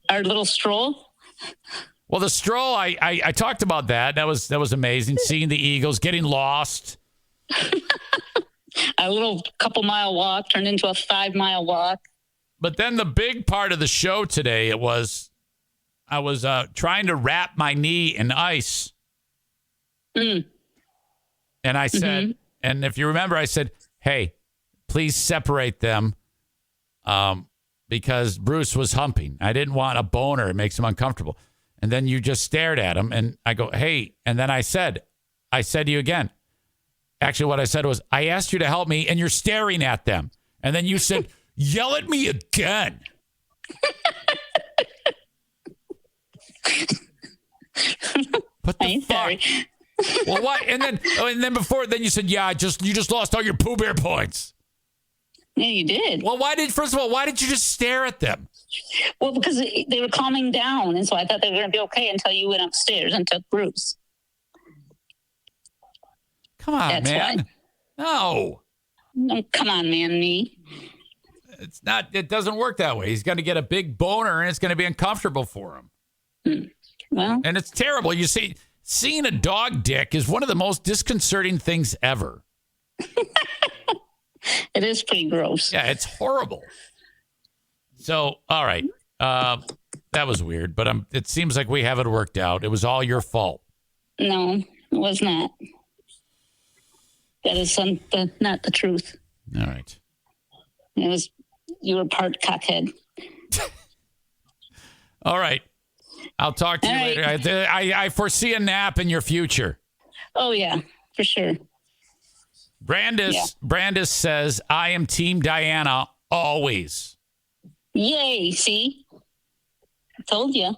our little stroll. Well, the stroll, I talked about that. That was amazing. Seeing the Eagles, getting lost. A little couple mile walk turned into a 5 mile walk. But then the big part of the show today, I was trying to wrap my knee in ice. And I said, and if you remember, I said, hey, please separate them because Bruce was humping. I didn't want a boner. It makes him uncomfortable. And then you just stared at him, and I go, hey. And then I said to you again. Actually, what I said was, I asked you to help me, and you're staring at them. And then you said, yell at me again. What the fuck? Sorry. Well, what? And then you said, yeah, you just lost all your Pooh Bear points. Yeah, you did. Well, why did you just stare at them? Well, because they were calming down, and so I thought they were going to be okay until you went upstairs and took Bruce. Come on, That's man. Why. No, come on, man, me. It's not. It doesn't work that way. He's going to get a big boner, and it's going to be uncomfortable for him. Well, and it's terrible. You see, seeing a dog dick is one of the most disconcerting things ever. It is pretty gross. Yeah, it's horrible. So, all right. That was weird, but it seems like we have it worked out. It was all your fault. No, it was not. That is not the truth. All right. You were part cockhead. All right. I'll talk to you later. I foresee a nap in your future. Oh, yeah, for sure. Brandis says, I am Team Diana always. Yay, see? I told you.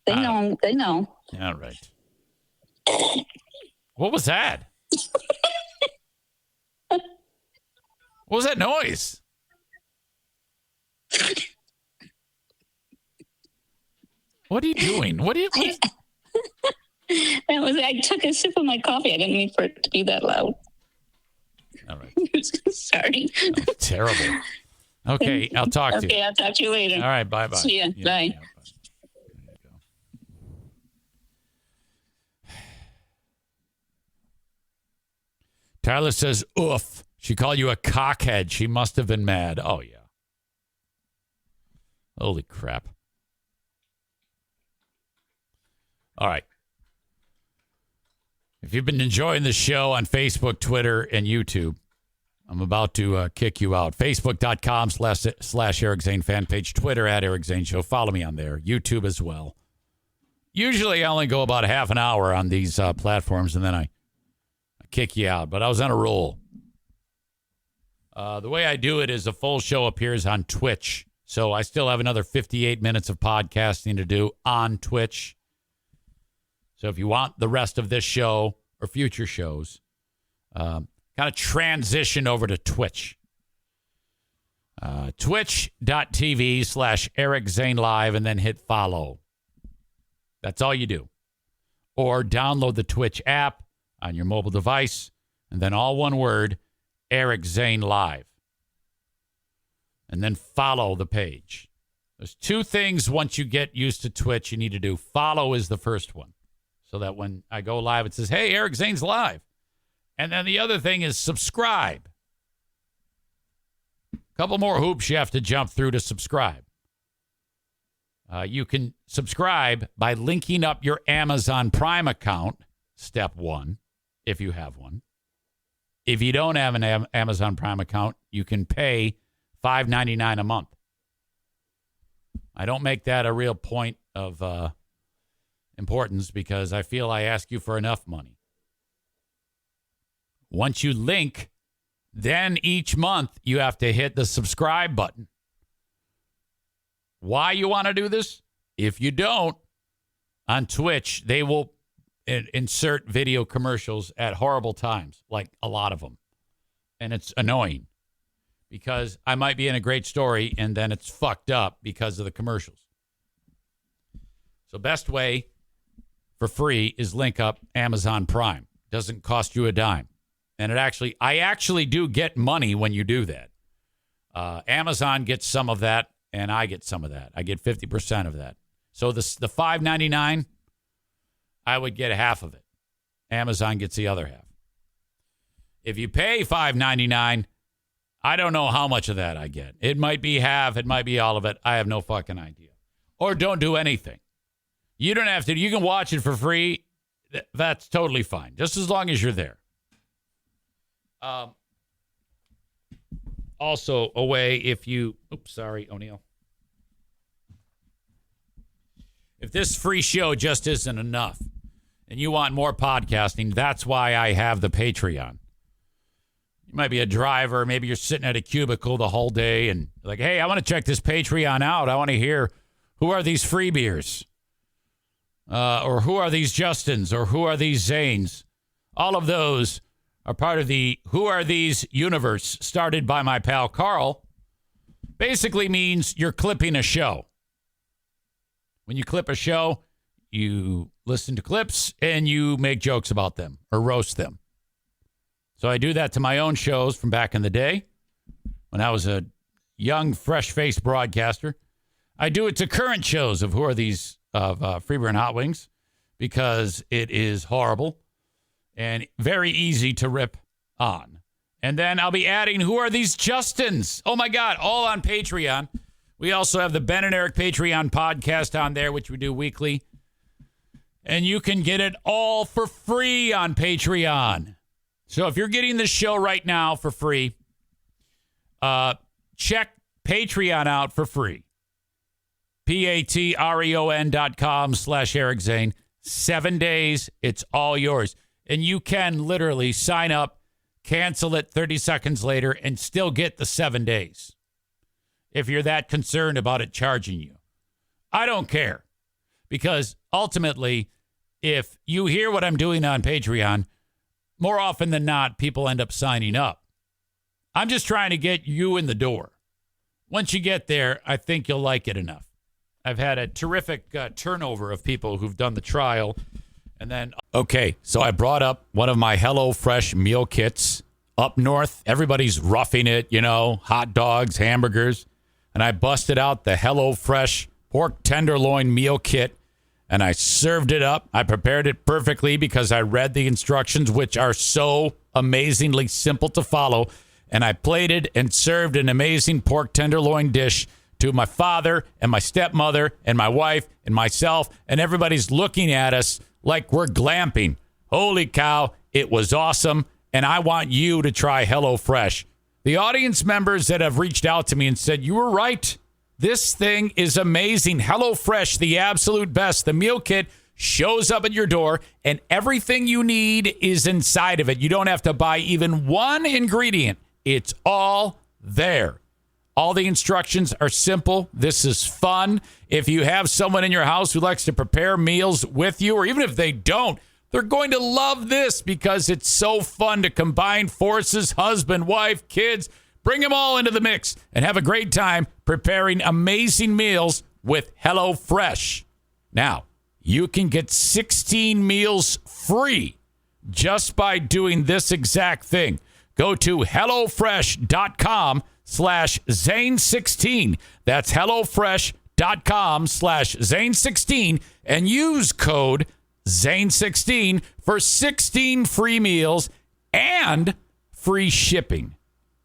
They know. They know. All right. What was that? What was that noise? What are you doing? I took a sip of my coffee. I didn't mean for it to be that loud. All right. Sorry. Oh, terrible. Okay, I'll talk to you. Okay, I'll talk to you later. All right, bye-bye. See ya. Yeah, Bye. yeah, bye. There you go. Tyler says, oof. She called you a cockhead. She must have been mad. Oh, yeah. Holy crap. All right. If you've been enjoying the show on Facebook, Twitter, and YouTube, I'm about to kick you out. Facebook.com/Eric Zane fan page. Twitter @Eric Zane Show. Follow me on there. YouTube as well. Usually I only go about half an hour on these platforms, and then I kick you out. But I was on a roll. The way I do it is a full show appears on Twitch. So I still have another 58 minutes of podcasting to do on Twitch. So if you want the rest of this show or future shows, kind of transition over to Twitch. twitch.tv/Eric Zane Live and then hit follow. That's all you do. Or download the Twitch app on your mobile device and then all one word, Eric Zane Live. And then follow the page. There's two things once you get used to Twitch you need to do. Follow is the first one. So that when I go live, it says, hey, Eric Zane's live. And then the other thing is subscribe. A couple more hoops you have to jump through to subscribe. You can subscribe by linking up your Amazon Prime account, step one, if you have one. If you don't have an Amazon Prime account, you can pay $5.99 a month. I don't make that a real point of importance because I feel I ask you for enough money. Once you link, then each month you have to hit the subscribe button. Why you want to do this? If you don't, on Twitch, they will insert video commercials at horrible times, like a lot of them. And it's annoying because I might be in a great story and then it's fucked up because of the commercials. So best way for free is link up Amazon Prime. Doesn't cost you a dime. And I actually do get money when you do that. Amazon gets some of that, and I get some of that. I get 50% of that. So the $5.99, I would get half of it. Amazon gets the other half. If you pay $5.99, I don't know how much of that I get. It might be half. It might be all of it. I have no fucking idea. Or don't do anything. You don't have to. You can watch it for free. That's totally fine, just as long as you're there. Also, a way if you... Oops, sorry, O'Neill. If this free show just isn't enough and you want more podcasting, that's why I have the Patreon. You might be a driver. Maybe you're sitting at a cubicle the whole day and like, hey, I want to check this Patreon out. I want to hear who are these free beers? Or who are these Justins? Or who are these Zanes? All of those are part of the Who Are These universe started by my pal Carl. Basically means you're clipping a show. When you clip a show, you listen to clips and you make jokes about them or roast them. So I do that to my own shows from back in the day when I was a young, fresh-faced broadcaster. I do it to current shows of Who Are These of Free Beer and Hot Wings because it is horrible and very easy to rip on. And then I'll be adding Who Are These Justins? Oh, my God, all on Patreon. We also have the Ben and Eric Patreon podcast on there, which we do weekly. And you can get it all for free on Patreon. So if you're getting this show right now for free, check Patreon out for free. patreon.com/Eric Zane. 7 days, it's all yours. And you can literally sign up, cancel it 30 seconds later, and still get the 7 days. If you're that concerned about it charging you. I don't care. Because ultimately, if you hear what I'm doing on Patreon, more often than not, people end up signing up. I'm just trying to get you in the door. Once you get there, I think you'll like it enough. I've had a terrific turnover of people who've done the trial. And then, okay, so I brought up one of my HelloFresh meal kits up north. Everybody's roughing it, hot dogs, hamburgers. And I busted out the HelloFresh pork tenderloin meal kit. And I served it up. I prepared it perfectly because I read the instructions, which are so amazingly simple to follow. And I plated and served an amazing pork tenderloin dish to my father and my stepmother and my wife and myself. And everybody's looking at us like we're glamping. Holy cow, it was awesome. And I want you to try HelloFresh. The audience members that have reached out to me and said, you were right. This thing is amazing. HelloFresh, the absolute best. The meal kit shows up at your door, and everything you need is inside of it. You don't have to buy even one ingredient. It's all there. All the instructions are simple. This is fun. If you have someone in your house who likes to prepare meals with you, or even if they don't, they're going to love this because it's so fun to combine forces, husband, wife, kids, Bring them all into the mix and have a great time preparing amazing meals with HelloFresh. Now, you can get 16 meals free just by doing this exact thing. Go to HelloFresh.com/Zane16. That's HelloFresh.com/Zane16 and use code Zane16 for 16 free meals and free shipping.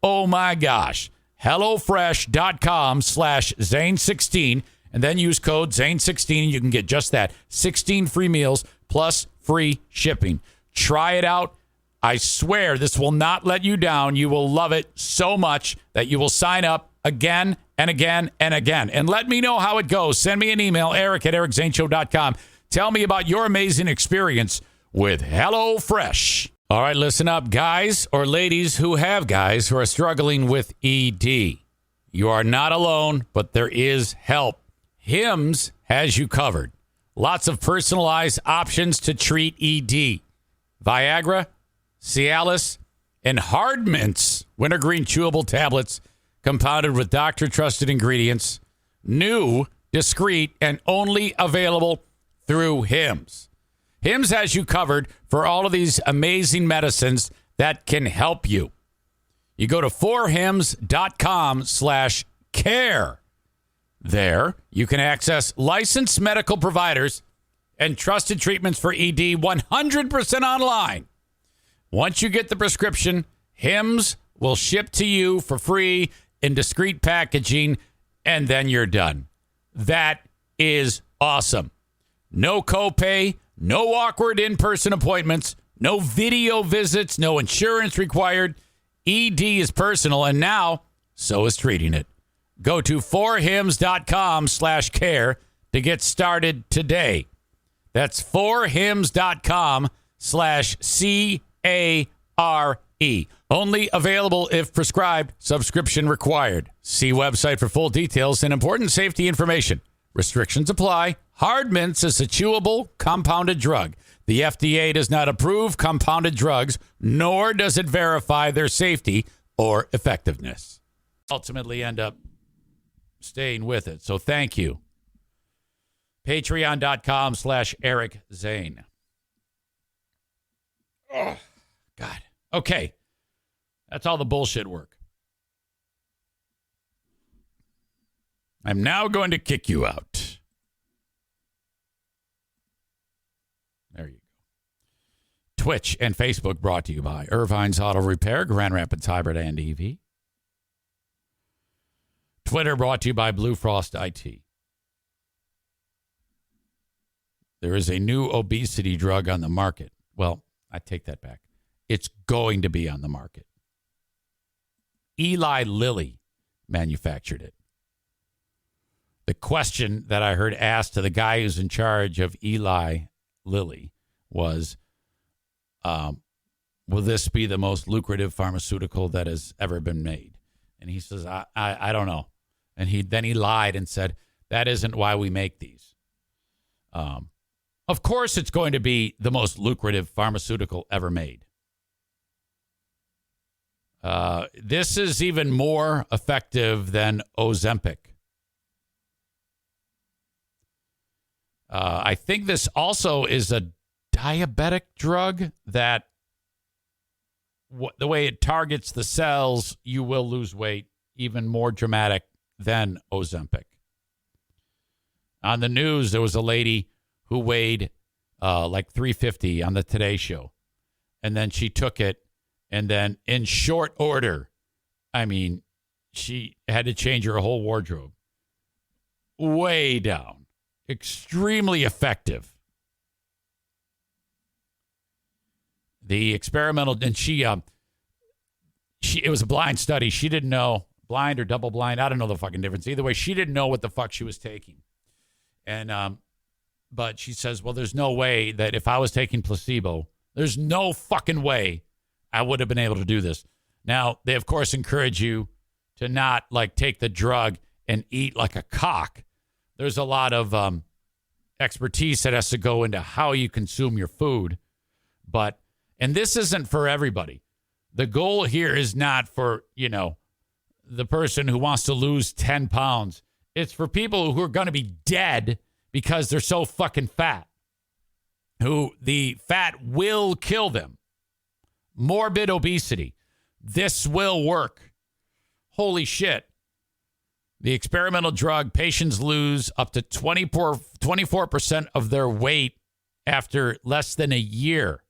Oh my gosh. HelloFresh.com/Zane16 and then use code Zane16 and you can get just that. 16 free meals plus free shipping. Try it out. I swear this will not let you down. You will love it so much that you will sign up again and again and again. And let me know how it goes. Send me an email, eric@ericzaneshow.com. Tell me about your amazing experience with HelloFresh. All right, listen up, guys or ladies who have guys who are struggling with ED. You are not alone, but there is help. Hims has you covered. Lots of personalized options to treat ED. Viagra, Cialis, and Hard Mints wintergreen chewable tablets compounded with doctor-trusted ingredients. New, discreet, and only available through Hims. Hims has you covered for all of these amazing medicines that can help you. You go to 4hims.com/care. There, you can access licensed medical providers and trusted treatments for ED 100% online. Once you get the prescription, Hims will ship to you for free in discreet packaging, and then you're done. That is awesome. No copay, no awkward in-person appointments, no video visits, no insurance required. ED is personal, and now so is treating it. Go to 4hims.com/care to get started today. That's 4hims.com/CARE. Only available if prescribed. Subscription required. See website for full details and important safety information. Restrictions apply. Hard Mints is a chewable, compounded drug. The FDA does not approve compounded drugs, nor does it verify their safety or effectiveness. Ultimately end up staying with it. So thank you. Patreon.com/Eric Zane. Oh, God. Okay. That's all the bullshit work. I'm now going to kick you out. There you go. Twitch and Facebook brought to you by Irvine's Auto Repair, Grand Rapids Hybrid and EV. Twitter brought to you by Blue Frost IT. There is a new obesity drug on the market. Well, I take that back. It's going to be on the market. Eli Lilly manufactured it. The question that I heard asked to the guy who's in charge of Eli Lilly was, will this be the most lucrative pharmaceutical that has ever been made? And he says, I don't know. And he lied and said, that isn't why we make these. Of course it's going to be the most lucrative pharmaceutical ever made. This is even more effective than Ozempic. I think this also is a diabetic drug that the way it targets the cells, you will lose weight, even more dramatic than Ozempic. On the news, there was a lady who weighed like 350 on the Today Show. And then she took it, and then in short order, I mean, she had to change her whole wardrobe. Way down. Extremely effective. The experimental, and she it was a blind study. She didn't know, blind or double blind, I don't know the fucking difference. Either way, she didn't know what the fuck she was taking. And, but she says, well, there's no way that if I was taking placebo, there's no fucking way I would have been able to do this. Now, they, of course, encourage you to not, like, take the drug and eat like a cock. There's a lot of expertise that has to go into how you consume your food. And this isn't for everybody. The goal here is not for, the person who wants to lose 10 pounds. It's for people who are going to be dead because they're so fucking fat, who the fat will kill them. Morbid obesity. This will work. Holy shit. The experimental drug, patients lose up to 24% of their weight after less than a year.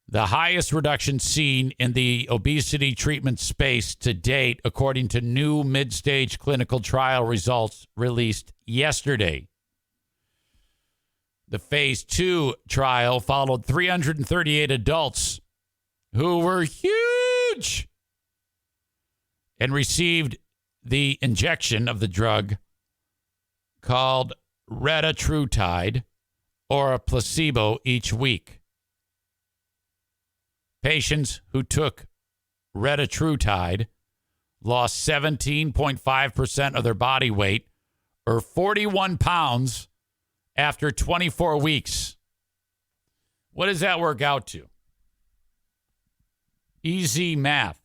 The highest reduction seen in the obesity treatment space to date, according to new mid-stage clinical trial results released yesterday. The phase 2 trial followed 338 adults who were huge and received the injection of the drug called retatrutide or a placebo each week. Patients who took retatrutide lost 17.5% of their body weight, or 41 pounds, after 24 weeks. What does that work out to? Easy math.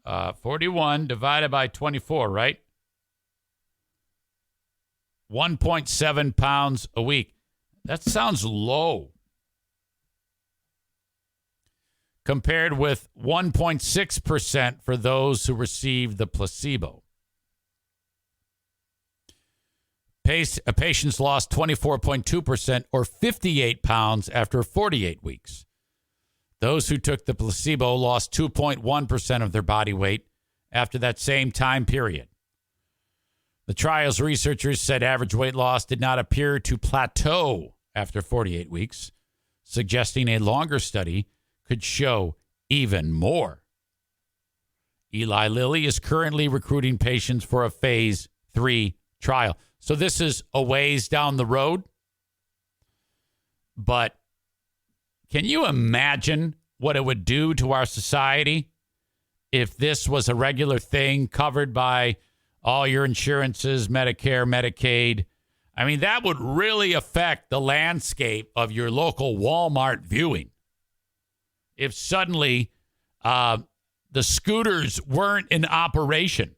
41 divided by 24, right? 1.7 pounds a week. That sounds low. Compared with 1.6% for those who received the placebo. Patients lost 24.2% or 58 pounds after 48 weeks. Those who took the placebo lost 2.1% of their body weight after that same time period. The trial's researchers said average weight loss did not appear to plateau after 48 weeks, suggesting a longer study could show even more. Eli Lilly is currently recruiting patients for a phase 3 trial. So this is a ways down the road. But can you imagine what it would do to our society if this was a regular thing covered by all your insurances, Medicare, Medicaid? I mean, that would really affect the landscape of your local Walmart viewing. If suddenly the scooters weren't in operation.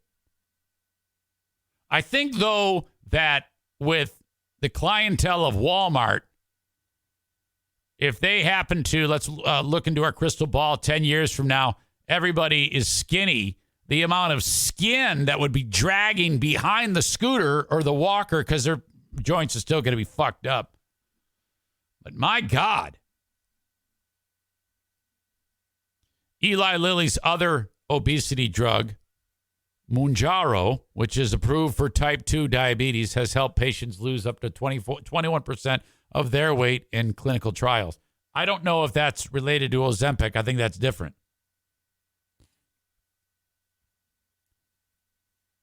I think, though, that with the clientele of Walmart, if they happen to, let's look into our crystal ball 10 years from now, everybody is skinny, the amount of skin that would be dragging behind the scooter or the walker because their joints are still going to be fucked up. But my God. Eli Lilly's other obesity drug, Mounjaro, which is approved for type 2 diabetes, has helped patients lose up to 21% of their weight in clinical trials. I don't know if that's related to Ozempic. I think that's different.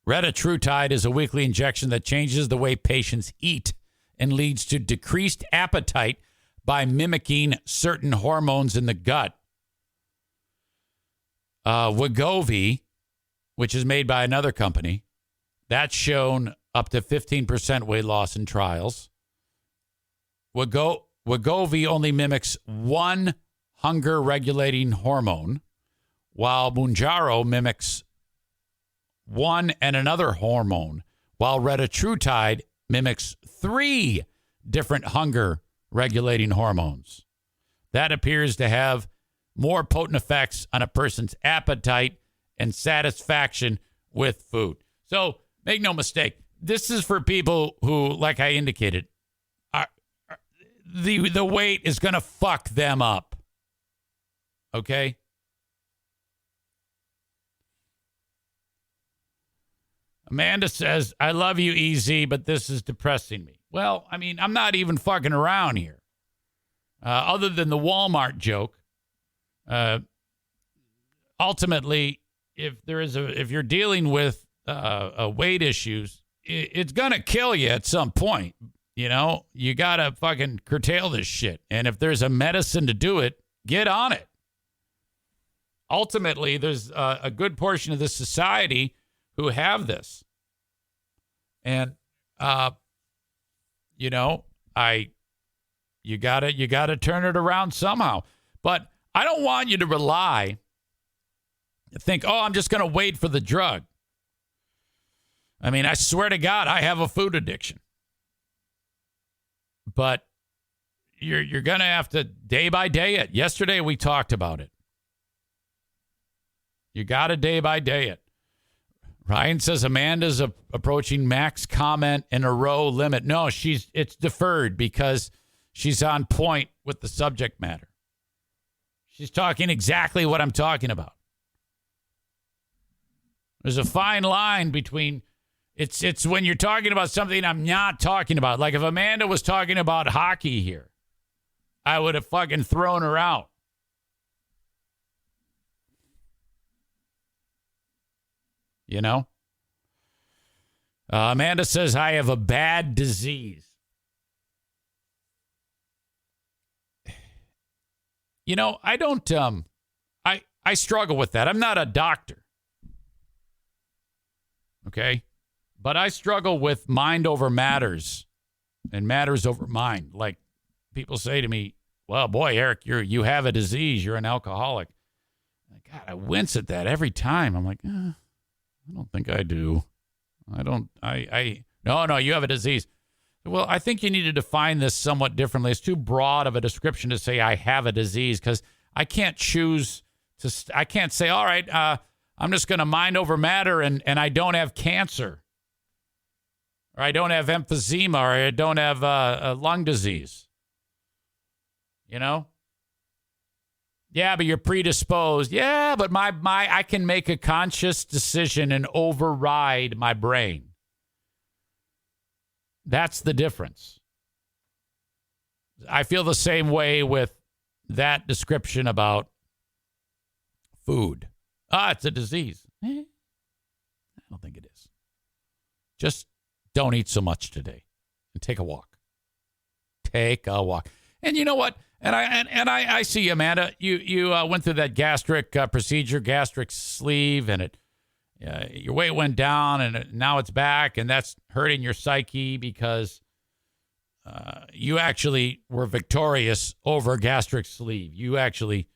Retatrutide is a weekly injection that changes the way patients eat and leads to decreased appetite by mimicking certain hormones in the gut. Wegovy, which is made by another company, that's shown up to 15% weight loss in trials. Wegovy only mimics one hunger-regulating hormone, while Mounjaro mimics one and another hormone, while retatrutide mimics 3 different hunger-regulating hormones. That appears to have more potent effects on a person's appetite and satisfaction with food. So make no mistake, this is for people who, like I indicated, the weight is going to fuck them up. Okay? Amanda says, I love you, EZ, but this is depressing me. Well, I mean, I'm not even fucking around here. Other than the Walmart joke, ultimately, if you're dealing with weight issues, it's going to kill you at some point. You know, you got to fucking curtail this shit. And if there's a medicine to do it, get on it. Ultimately, there's a good portion of the society who have this. And, you gotta turn it around somehow. But I don't want you to rely think, oh, I'm just going to wait for the drug. I mean, I swear to God, I have a food addiction. But you're going to have to day by day it. Yesterday we talked about it. You got to day by day it. Ryan says Amanda's approaching max comment in a row limit. No, it's deferred because she's on point with the subject matter. She's talking exactly what I'm talking about. There's a fine line between it's when you're talking about something I'm not talking about. Like if Amanda was talking about hockey here, I would have fucking thrown her out. You know? Amanda says, I have a bad disease. You know, I don't, I struggle with that. I'm not a doctor. Okay? But I struggle with mind over matters and matters over mind. Like people say to me, well, boy, Eric, you have a disease. You're an alcoholic. God, I wince at that every time. I'm like, I don't think I do. No, you have a disease. Well, I think you need to define this somewhat differently. It's too broad of a description to say I have a disease because I can't choose I can't say, all right, I'm just going to mind over matter and I don't have cancer. Or I don't have emphysema, or I don't have a lung disease. You know? Yeah, but you're predisposed. Yeah, but I can make a conscious decision and override my brain. That's the difference. I feel the same way with that description about food. It's a disease. I don't think it is. Just don't eat so much today and take a walk. Take a walk. And you know what? And I see, Amanda, you went through that gastric procedure, gastric sleeve, and your weight went down, and now it's back, and that's hurting your psyche because you actually were victorious over gastric sleeve. You actually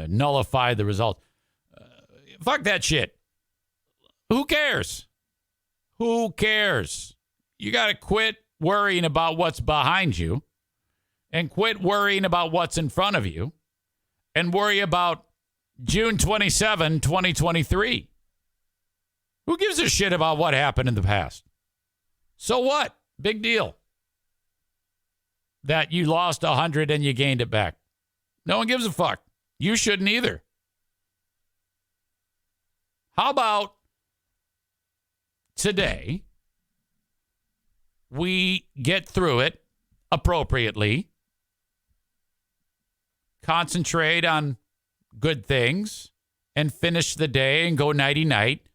nullified the result. Fuck that shit. Who cares? Who cares? You got to quit worrying about what's behind you and quit worrying about what's in front of you and worry about June 27, 2023. Who gives a shit about what happened in the past? So what? Big deal. That you lost 100 and you gained it back. No one gives a fuck. You shouldn't either. How about today we get through it appropriately, concentrate on good things, and finish the day and go nighty-night,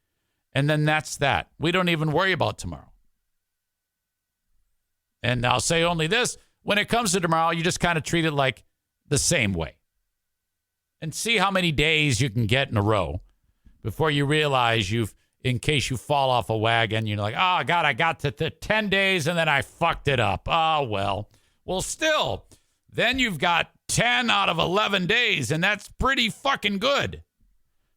and then that's that. We don't even worry about tomorrow. And I'll say only this. When it comes to tomorrow, you just kind of treat it like the same way. And see how many days you can get in a row before you realize in case you fall off a wagon, you're like, oh, God, I got to 10 days and then I fucked it up. Oh, well. Well, still, then you've got 10 out of 11 days, and that's pretty fucking good.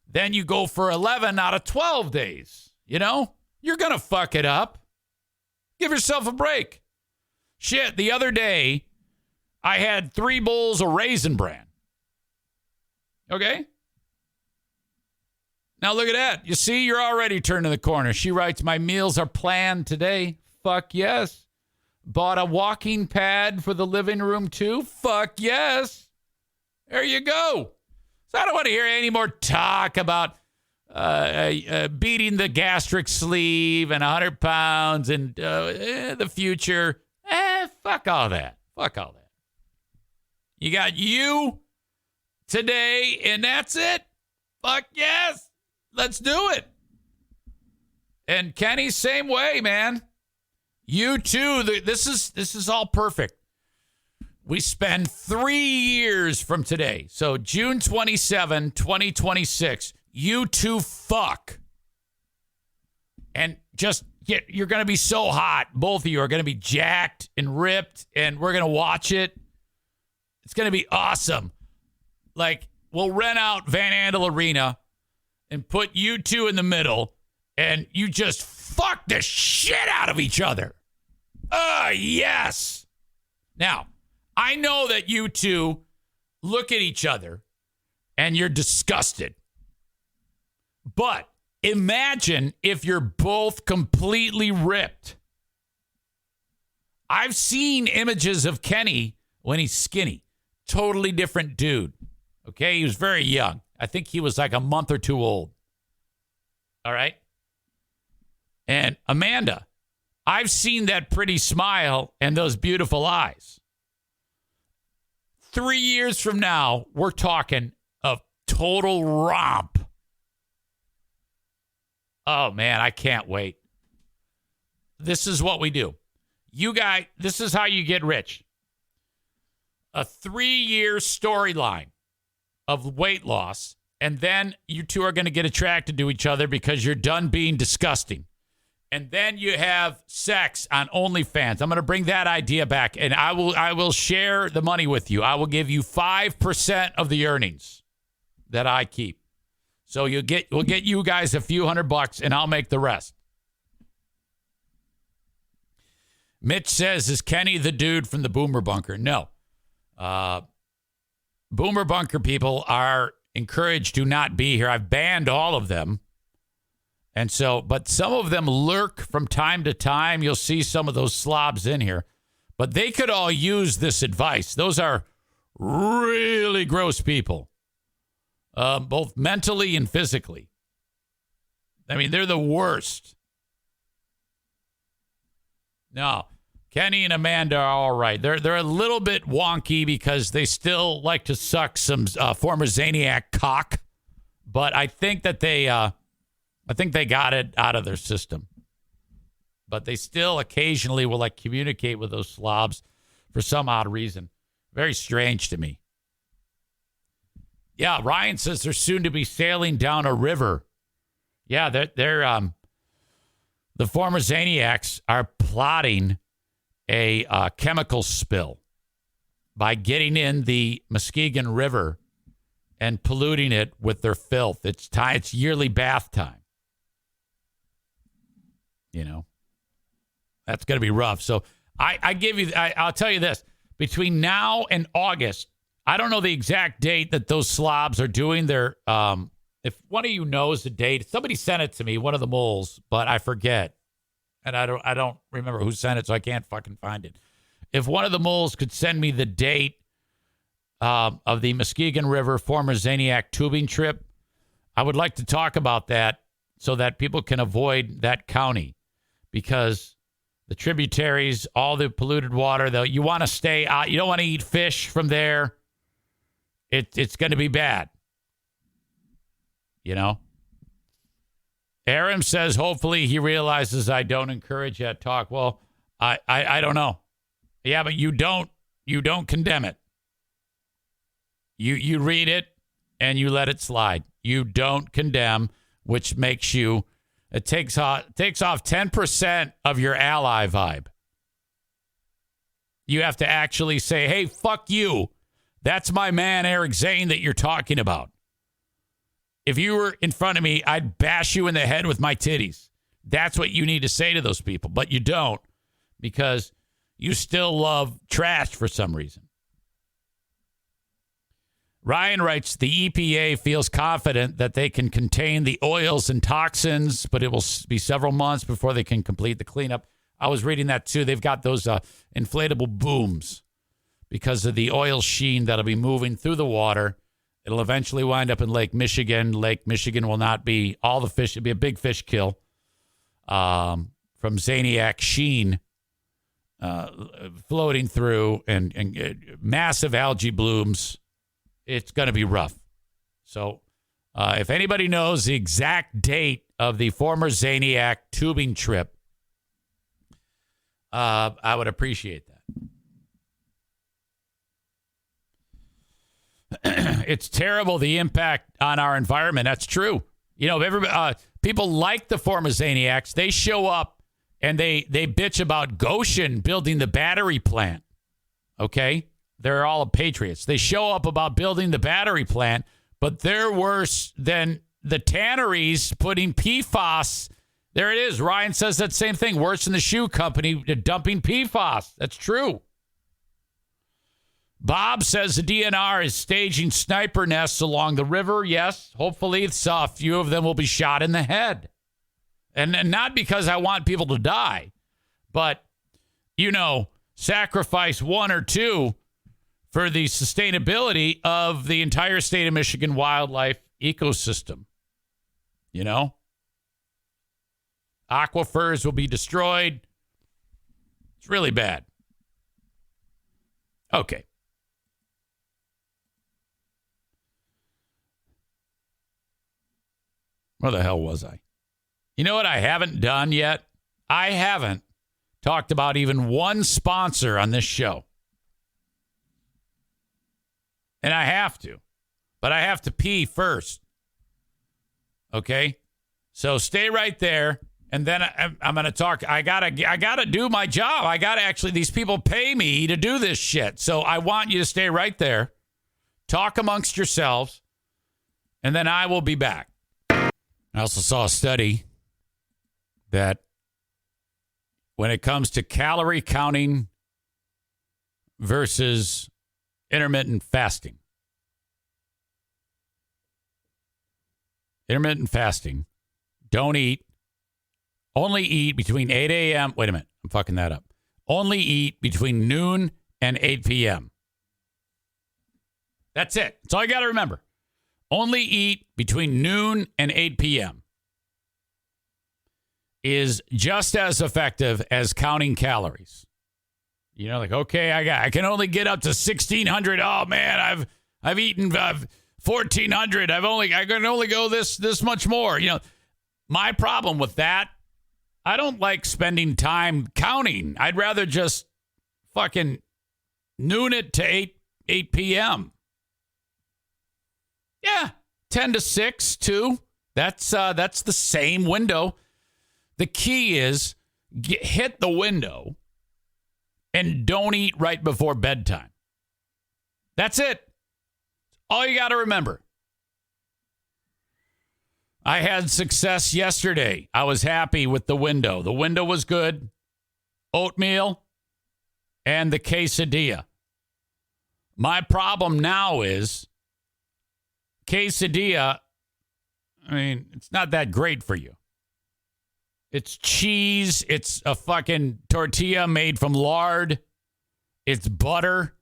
Then you go for 11 out of 12 days. You know? You're going to fuck it up. Give yourself a break. Shit, the other day, I had 3 bowls of Raisin Bran. Okay? Now look at that. You see, you're already turning the corner. She writes, my meals are planned today. Fuck yes. Bought a walking pad for the living room too. Fuck yes. There you go. So I don't want to hear any more talk about beating the gastric sleeve and 100 pounds and the future. Fuck all that. Fuck all that. You got you today, and that's it. Fuck yes. Let's do it. And Kenny, same way, man. You too. This is all perfect. We spend 3 years from today. So June 27, 2026. You two fuck. And just you're going to be so hot. Both of you are going to be jacked and ripped, and we're going to watch it. It's going to be awesome. Like, we'll rent out Van Andel Arena. and put you two in the middle and you just fuck the shit out of each other. Yes. Now, I know that you two look at each other and you're disgusted. But imagine if you're both completely ripped. I've seen images of Kenny when he's skinny. Totally different dude. Okay? He was very young. I think he was like a month or two old. All right? And Amanda, I've seen that pretty smile and those beautiful eyes. 3 years from now, we're talking a total romp. Oh, man, I can't wait. This is what we do. You guys, this is how you get rich. A 3-year storyline of weight loss, and then you two are going to get attracted to each other because you're done being disgusting. And then you have sex on OnlyFans. I'm going to bring that idea back, and I will share the money with you. I will give you 5% of the earnings that I keep. So we'll get you guys a few $100, and I'll make the rest. Mitch says, is Kenny the dude from the Boomer Bunker? No. Boomer Bunker people are encouraged to not be here. I've banned all of them. And so, but some of them lurk from time to time. You'll see some of those slobs in here. But they could all use this advice. Those are really gross people, both mentally and physically. I mean, they're the worst. No, Kenny and Amanda are all right. They're a little bit wonky because they still like to suck some former Zaniac cock. But I think that they got it out of their system. But they still occasionally will like communicate with those slobs for some odd reason. Very strange to me. Yeah, Ryan says they're soon to be sailing down a river. Yeah, they're the former Zaniacs are plotting a chemical spill by getting in the Muskegon River and polluting it with their filth. It's yearly bath time. You know, that's going to be rough. So I'll tell you this. Between now and August, I don't know the exact date that those slobs are doing their, if one of you knows the date, somebody sent it to me, one of the moles, but I forget. And I don't remember who sent it, so I can't fucking find it. If one of the moles could send me the date of the Muskegon River former Zaniac tubing trip, I would like to talk about that so that people can avoid that county. Because the tributaries, all the polluted water, you want to stay out. You don't want to eat fish from there. It's going to be bad. You know? Aram says, hopefully he realizes I don't encourage that talk. Well, I don't know. Yeah, but you don't condemn it. You read it and you let it slide. You don't condemn, which makes you, it takes off 10% of your ally vibe. You have to actually say, hey, fuck you. That's my man, Eric Zane, that you're talking about. If you were in front of me, I'd bash you in the head with my titties. That's what you need to say to those people. But you don't, because you still love trash for some reason. Ryan writes, the EPA feels confident that they can contain the oils and toxins, but it will be several months before they can complete the cleanup. I was reading that too. They've got those inflatable booms because of the oil sheen that'll be moving through the water. It'll eventually wind up in Lake Michigan. Lake Michigan will not be all the fish. It'll be a big fish kill from Zaniac sheen floating through and massive algae blooms. It's going to be rough. So if anybody knows the exact date of the former Zaniac tubing trip, I would appreciate that. It's terrible, the impact on our environment. That's true. You know, people like the former Zaniacs. They show up and they bitch about Goshen building the battery plant. Okay? They're all patriots. They show up about building the battery plant, but they're worse than the tanneries putting PFAS. There it is. Ryan says that same thing. Worse than the shoe company dumping PFAS. That's true. Bob says the DNR is staging sniper nests along the river. Yes, hopefully a few of them will be shot in the head. And not because I want people to die, but, sacrifice one or two for the sustainability of the entire state of Michigan wildlife ecosystem. Aquifers will be destroyed. It's really bad. Okay. Where the hell was I? You know what I haven't done yet? I haven't talked about even one sponsor on this show. And I have to. But I have to pee first. Okay? So stay right there. And then I'm going to talk. I gotta do my job. These people pay me to do this shit. So I want you to stay right there. Talk amongst yourselves. And then I will be back. I also saw a study that when it comes to calorie counting versus intermittent fasting, only eat between 8 a.m. Wait a minute. I'm fucking that up. Only eat between noon and 8 p.m. That's it. That's all you got to remember. Only eat between noon and 8 p.m. is just as effective as counting calories. Okay, I can only get up to 1,600. Oh man, I've eaten 1,400. I can only go this much more. My problem with that, I don't like spending time counting. I'd rather just fucking noon it to 8 p.m. Yeah, 10 to 6, too. That's the same window. The key is hit the window and don't eat right before bedtime. That's it. All you got to remember. I had success yesterday. I was happy with the window. The window was good. Oatmeal and the quesadilla. My problem now is quesadilla, it's not that great for you. It's cheese. It's a fucking tortilla made from lard. It's butter.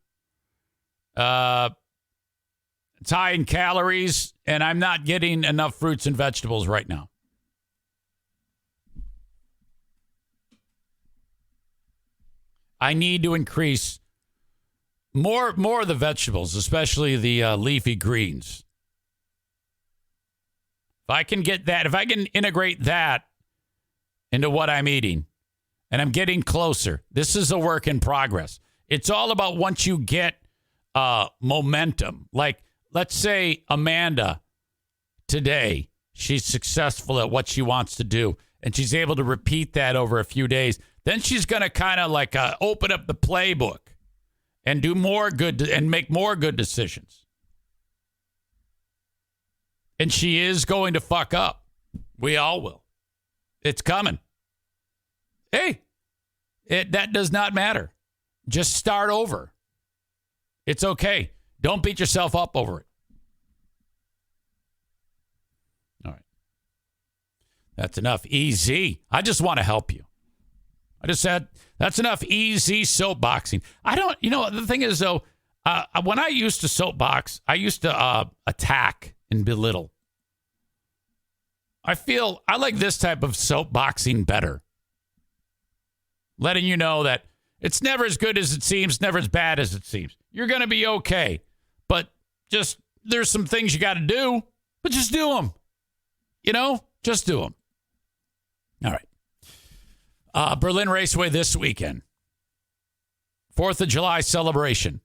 It's high in calories, and I'm not getting enough fruits and vegetables right now. I need to increase more of the vegetables, especially the leafy greens. If I can get that, if I can integrate that into what I'm eating, and I'm getting closer. This is a work in progress. It's all about once you get momentum. Like, let's say Amanda today, she's successful at what she wants to do, and she's able to repeat that over a few days. Then she's going to kind of like open up the playbook and do more good and make more good decisions. And she is going to fuck up. We all will. It's coming. Hey, that does not matter. Just start over. It's okay. Don't beat yourself up over it. All right. That's enough. Easy. I just want to help you. I just said that's enough easy soapboxing. The thing is, though, when I used to soapbox, I used to attack and belittle. I like this type of soapboxing better. Letting you know that it's never as good as it seems, never as bad as it seems. You're going to be okay. But just, there's some things you got to do, but just do them. Just do them. All right. Berlin Raceway this weekend. 4th of July celebration.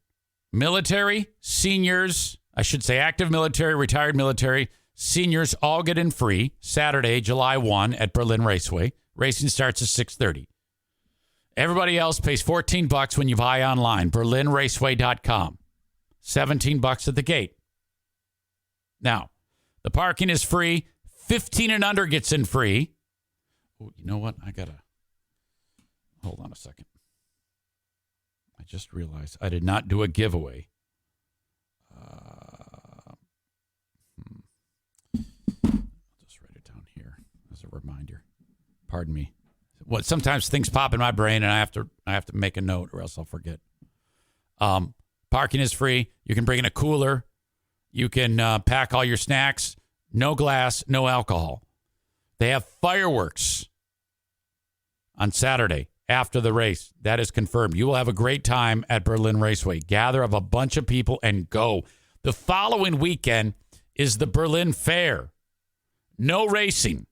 Military, seniors, I should say active military, retired military, seniors all get in free Saturday, July 1 at Berlin Raceway. Racing starts at 6:30. Everybody else pays $14 when you buy online. BerlinRaceway.com. $17 at the gate. Now, The parking is free. 15 and under gets in free. Oh, you know what? Hold on a second. I just realized I did not do a giveaway. I'll just write it down here as a reminder. Pardon me. Sometimes things pop in my brain and I have to make a note or else I'll forget. Parking is free. You can bring in a cooler. You can pack all your snacks. No glass, no alcohol. They have fireworks on Saturday after the race. That is confirmed. You will have a great time at Berlin Raceway. Gather up a bunch of people and go. The following weekend is the Berlin Fair. No racing.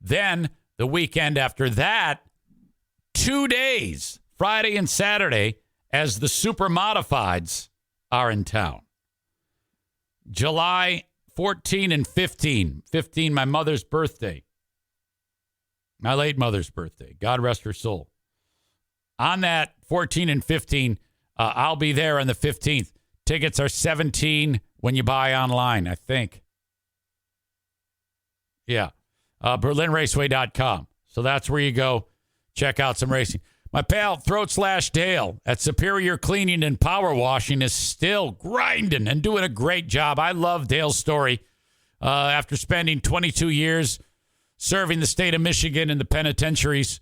Then the weekend after that, 2 days, Friday and Saturday, as the Super Modifieds are in town. July 14 and 15. 15, my mother's birthday. My late mother's birthday. God rest her soul. On that 14 and 15, I'll be there on the 15th. Tickets are $17 when you buy online, I think. Yeah. BerlinRaceway.com. So that's where you go. Check out some racing. My pal, Throat/Dale at Superior Cleaning and Power Washing is still grinding and doing a great job. I love Dale's story. After spending 22 years serving the state of Michigan in the penitentiaries,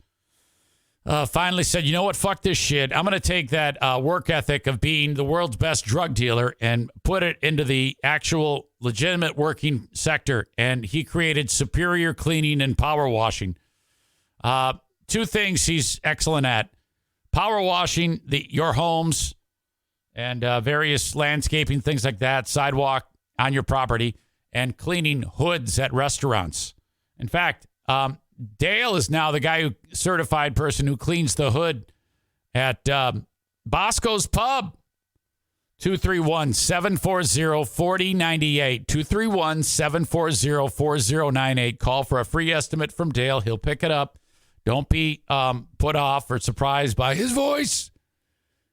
finally said, you know what, fuck this shit. I'm going to take that work ethic of being the world's best drug dealer and put it into the actual legitimate working sector. And he created Superior Cleaning and Power Washing. Two things he's excellent at: power washing your homes and various landscaping, things like that, sidewalk on your property, and cleaning hoods at restaurants. In fact, Dale is now the guy certified person who cleans the hood at Bosco's Pub. 231-740-4098. 231-740-4098. Call for a free estimate from Dale. He'll pick it up. Don't be put off or surprised by his voice.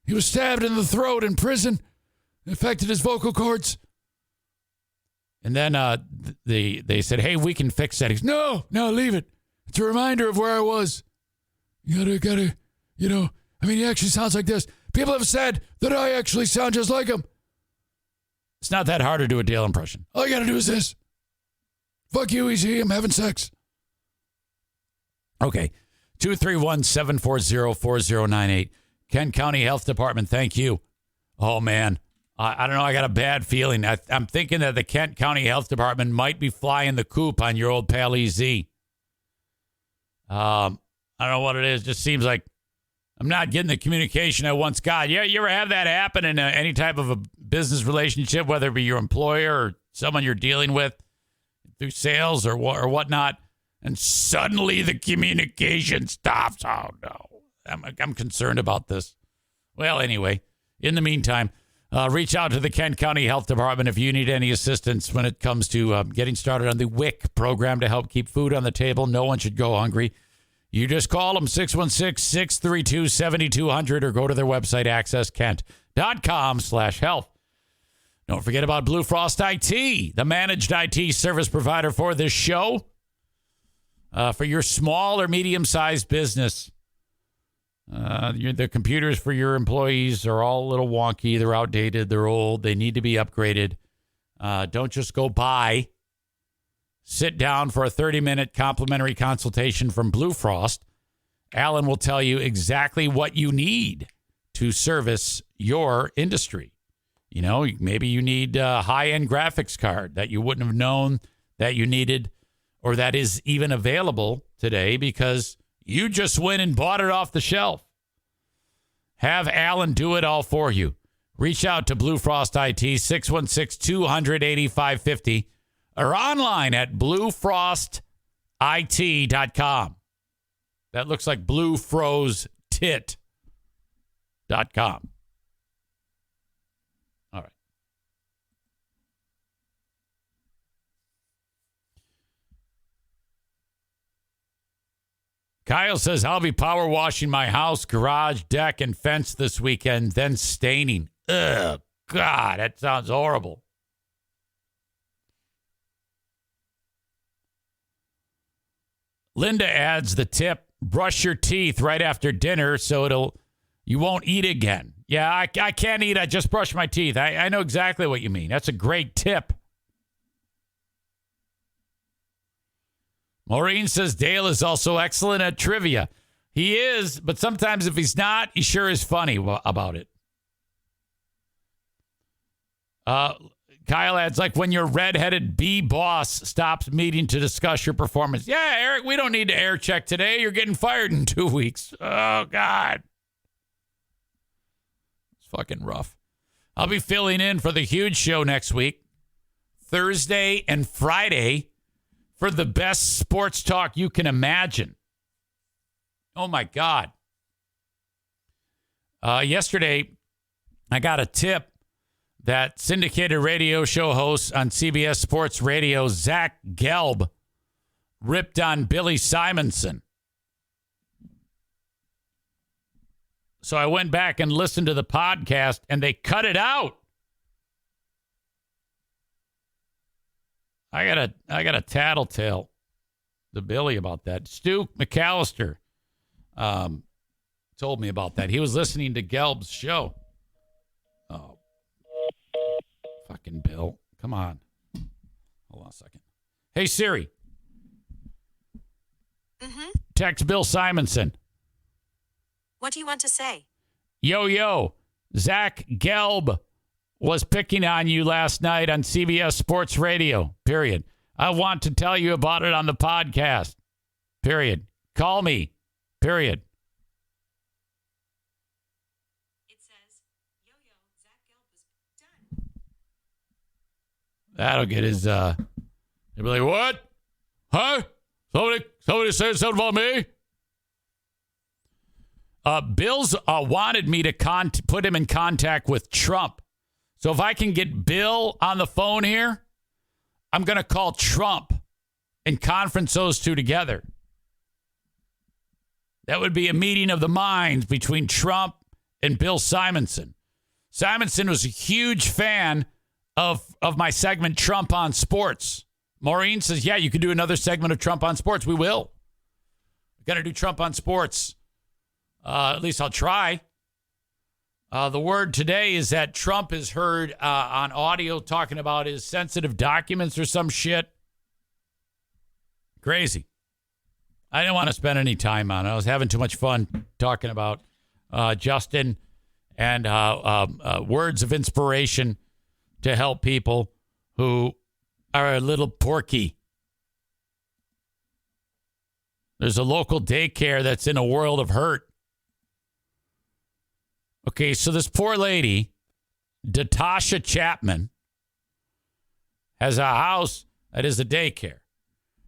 He was stabbed in the throat in prison. It affected his vocal cords. And then they said, hey, we can fix that. He's, no, leave it. It's a reminder of where I was. You gotta, I mean, he actually sounds like this. People have said that I actually sound just like him. It's not that hard to do a Dale impression. All you gotta do is this. Fuck you, EZ. I'm having sex. Okay. 231-740-4098. Kent County Health Department, thank you. Oh, man. I don't know. I got a bad feeling. I'm thinking that the Kent County Health Department might be flying the coop on your old pal EZ. I don't know what it is. It just seems like I'm not getting the communication I once got. Yeah, you ever have that happen in any type of a business relationship, whether it be your employer or someone you're dealing with through sales or whatnot, and suddenly the communication stops? Oh, no. I'm concerned about this. Well, anyway, in the meantime, reach out to the Kent County Health Department if you need any assistance when it comes to getting started on the WIC program to help keep food on the table. No one should go hungry. You just call them 616-632-7200 or go to their website, accesskent.com/health. Don't forget about Blue Frost IT, the managed IT service provider for this show. For your small or medium-sized business. The computers for your employees are all a little wonky. They're outdated. They're old. They need to be upgraded. Don't just go buy. Sit down for a 30-minute complimentary consultation from Blue Frost. Alan will tell you exactly what you need to service your industry. Maybe you need a high-end graphics card that you wouldn't have known that you needed, or that is even available today because you just went and bought it off the shelf. Have Alan do it all for you. Reach out to Blue Frost IT, 616-200-8550, or online at bluefrostit.com. That looks like bluefrozetit.com. All right. Kyle says, I'll be power washing my house, garage, deck, and fence this weekend, then staining. Ugh, God, that sounds horrible. Linda adds the tip, brush your teeth right after dinner so you won't eat again. Yeah, I can't eat. I just brush my teeth. I know exactly what you mean. That's a great tip. Maureen says Dale is also excellent at trivia. He is, but sometimes if he's not, he sure is funny about it. Kyle adds, like when your redheaded bee boss stops meeting to discuss your performance. Yeah, Eric, we don't need to air check today. You're getting fired in 2 weeks. Oh, God. It's fucking rough. I'll be filling in for the huge show next week, Thursday and Friday, for the best sports talk you can imagine. Oh, my God. Yesterday, I got a tip that syndicated radio show host on CBS Sports Radio, Zach Gelb, ripped on Billy Simonson. So I went back and listened to the podcast, and they cut it out. I got a tattletale to Billy about that. Stu McAllister told me about that. He was listening to Gelb's show. Oh, fucking Bill. Come on. Hold on a second. Hey, Siri. Mm-hmm. Text Bill Simonson. What do you want to say? Yo, Zach Gelb was picking on you last night on CBS Sports Radio, period. I want to tell you about it on the podcast, period. Call me, period. It says, yo, Zach Gelb is done. That'll get his, he'll be like, what? Huh? Somebody said something about me? Bill's wanted me to put him in contact with Trump. So if I can get Bill on the phone here, I'm going to call Trump and conference those two together. That would be a meeting of the minds between Trump and Bill Simonson. Simonson was a huge fan of my segment, Trump on Sports. Maureen says, yeah, you could do another segment of Trump on Sports. We will. We're going to do Trump on Sports. At least I'll try. The word today is that Trump is heard on audio talking about his sensitive documents or some shit. Crazy. I didn't want to spend any time on it. I was having too much fun talking about Justin and words of inspiration to help people who are a little porky. There's a local daycare that's in a world of hurt. Okay, so this poor lady, Datasha Chapman, has a house that is a daycare.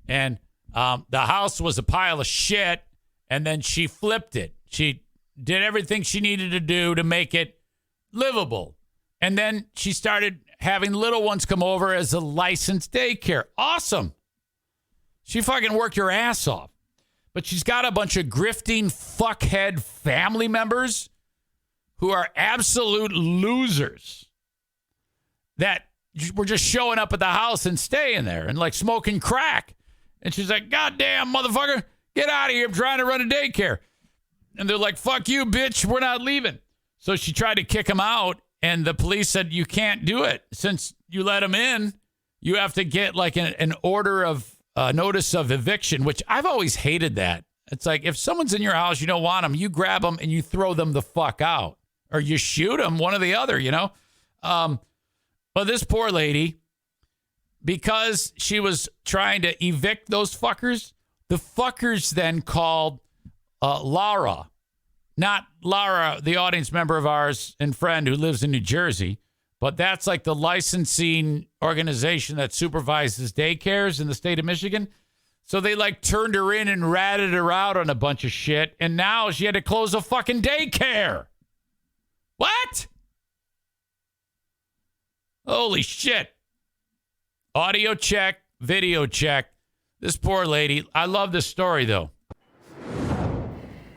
And the house was a pile of shit, and then she flipped it. She did everything she needed to do to make it livable. And then she started having little ones come over as a licensed daycare. Awesome. She fucking worked her ass off. But she's got a bunch of grifting fuckhead family members who are absolute losers that were just showing up at the house and staying there and like smoking crack. And she's like, God damn, motherfucker, get out of here. I'm trying to run a daycare. And they're like, fuck you, bitch. We're not leaving. So she tried to kick him out. And the police said, you can't do it. Since you let him in, you have to get like an order of notice of eviction, which I've always hated that. It's like if someone's in your house, you don't want them, you grab them and you throw them the fuck out. Or you shoot them, one or the other, you know? But this poor lady, because she was trying to evict those fuckers, the fuckers then called Laura. Not Laura, the audience member of ours and friend who lives in New Jersey, but that's like the licensing organization that supervises daycares in the state of Michigan. So they like turned her in and ratted her out on a bunch of shit, and now she had to close a fucking daycare. What? Holy shit. Audio check, video check. This poor lady. I love this story, though.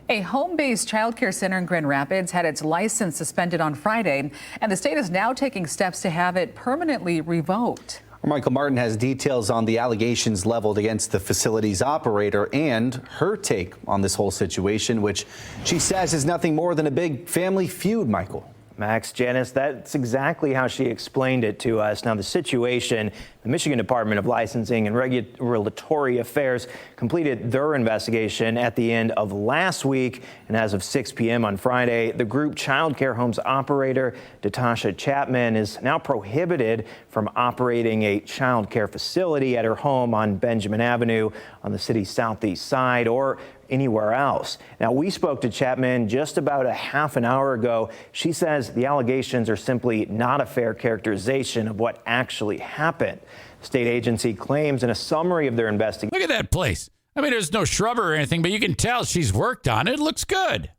A home-based childcare center in Grand Rapids had its license suspended on Friday, and the state is now taking steps to have it permanently revoked. Michael Martin has details on the allegations leveled against the facility's operator and her take on this whole situation, which she says is nothing more than a big family feud, Michael. Max, Janice, that's exactly how she explained it to us. Now, the situation, the Michigan Department of Licensing and Regulatory Affairs completed their investigation at the end of last week. And as of 6 p.m. on Friday, the group Child Care Homes operator, Datasha Chapman, is now prohibited from operating a child care facility at her home on Benjamin Avenue on the city's southeast side or anywhere else. Now, we spoke to Chapman just about a half an hour ago. She says the allegations are simply not a fair characterization of what actually happened. The state agency claims in a summary of their investigation. Look at that place. I mean, there's no shrubbery or anything, but you can tell she's worked on it. It looks good.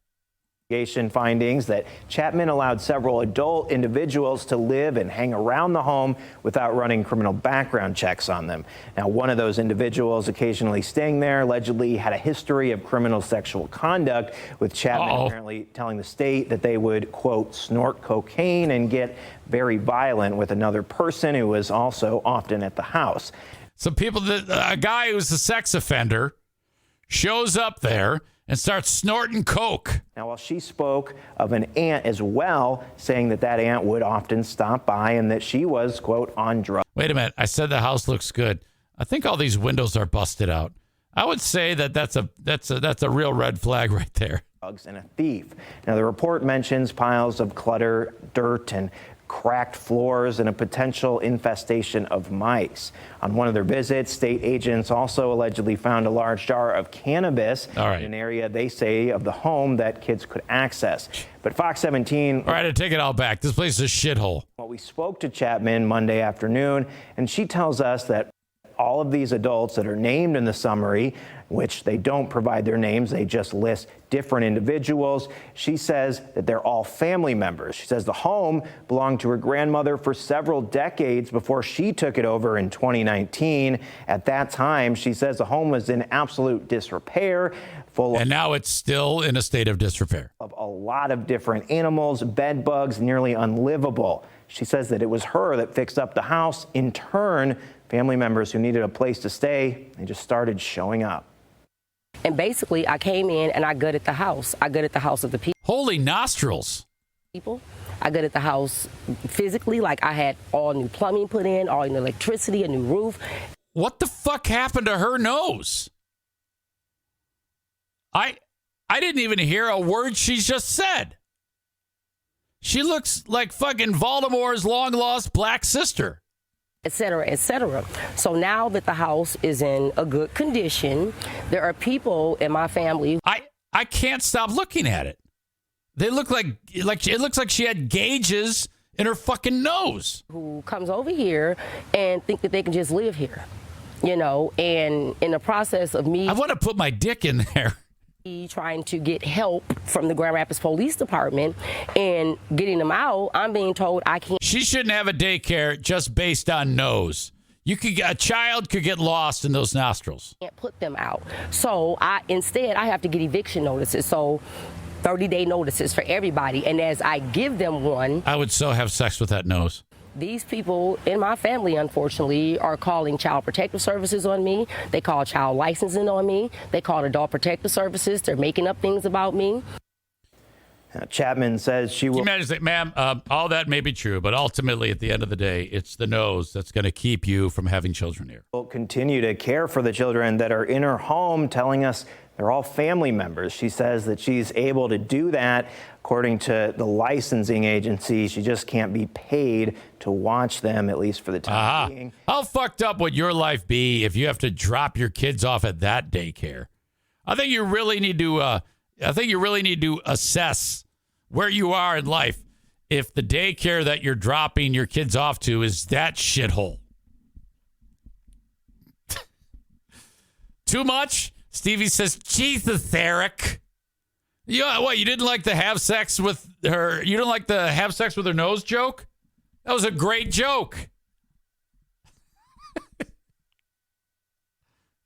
Findings that Chapman allowed several adult individuals to live and hang around the home without running criminal background checks on them. Now, one of those individuals occasionally staying there allegedly had a history of criminal sexual conduct, with Chapman apparently telling the state that they would, quote, snort cocaine and get very violent with another person who was also often at the house. So a guy who's a sex offender shows up there and starts snorting coke. Now, while she spoke of an aunt as well, saying that aunt would often stop by and that she was, quote, on drugs. Wait a minute. I said the house looks good. I think all these windows are busted out. I would say that's a real red flag right there. And a thief. Now, the report mentions piles of clutter, dirt, and cracked floors and a potential infestation of mice. On one of their visits, state agents also allegedly found a large jar of cannabis in an area, they say, of the home that kids could access. But Fox 17... All right, I take it all back. This place is a shithole. Well, we spoke to Chapman Monday afternoon, and she tells us that all of these adults that are named in the summary, which they don't provide their names, they just list different individuals. She says that they're all family members. She says the home belonged to her grandmother for several decades before she took it over in 2019. At that time, she says the home was in absolute disrepair. And now it's still in a state of disrepair. Of a lot of different animals, bed bugs, nearly unlivable. She says that it was her that fixed up the house. In turn, family members who needed a place to stay, they just started showing up. And basically, I came in and I gutted the house. I gutted the house of the people. Holy nostrils. I gutted the house physically, like I had all new plumbing put in, all new electricity, a new roof. What the fuck happened to her nose? I didn't even hear a word she just said. She looks like fucking Voldemort's long-lost black sister. Et cetera, et cetera. So now that the house is in a good condition, there are people in my family. I can't stop looking at it. They look like it looks like she had gauges in her fucking nose. Who comes over here and think that they can just live here, you know, and in the process of me. I want to put my dick in there. Trying to get help from the Grand Rapids Police Department and getting them out, I'm being told I can't. She shouldn't have a daycare just based on nose. A child could get lost in those nostrils. Can't put them out. So instead I have to get eviction notices. So 30-day notices for everybody. And as I give them one, I would so have sex with that nose. These people in my family, unfortunately, are calling Child Protective Services on me. They call child licensing on me. They call Adult Protective Services. They're making up things about me. Chapman says she will. Ma'am, all that may be true, but ultimately, at the end of the day, it's the nose that's going to keep you from having children here. Will continue to care for the children that are in her home, telling us they're all family members. She says that she's able to do that. According to the licensing agency, she just can't be paid to watch them, at least for the time being. How fucked up would your life be if you have to drop your kids off at that daycare? I think you really need to assess where you are in life if the daycare that you're dropping your kids off to is that shithole. Too much? Stevie says, Jesus, Eric. Yeah, what, you didn't like to have sex with her? You didn't like the have sex with her nose joke? That was a great joke.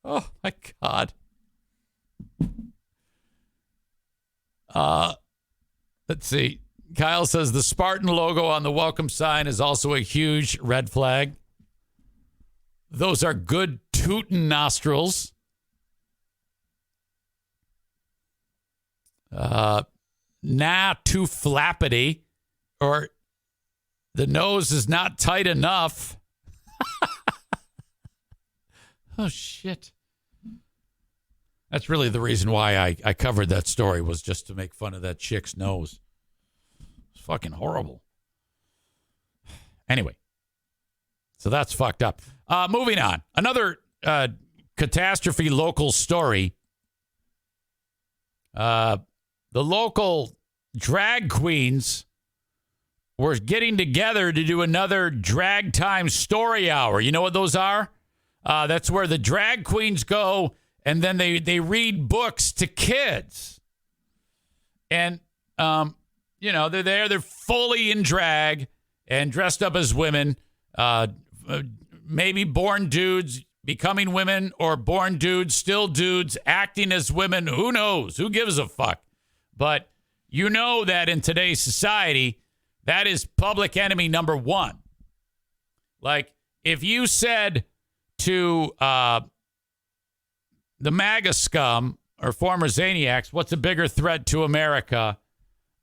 Oh, my God. Let's see. Kyle says the Spartan logo on the welcome sign is also a huge red flag. Those are good tootin' nostrils. Nah, too flappity, or the nose is not tight enough. Oh, shit. That's really the reason why I covered that story, was just to make fun of that chick's nose. It's fucking horrible. Anyway, so that's fucked up. Moving on. Another catastrophe local story. The local drag queens were getting together to do another drag time story hour. You know what those are? That's where the drag queens go and then they read books to kids. And, they're there. They're fully in drag and dressed up as women. Maybe born dudes becoming women, or born dudes, still dudes, acting as women. Who knows? Who gives a fuck? But you know that in today's society, that is public enemy number one. Like, if you said to the MAGA scum or former Zaniacs, what's a bigger threat to America,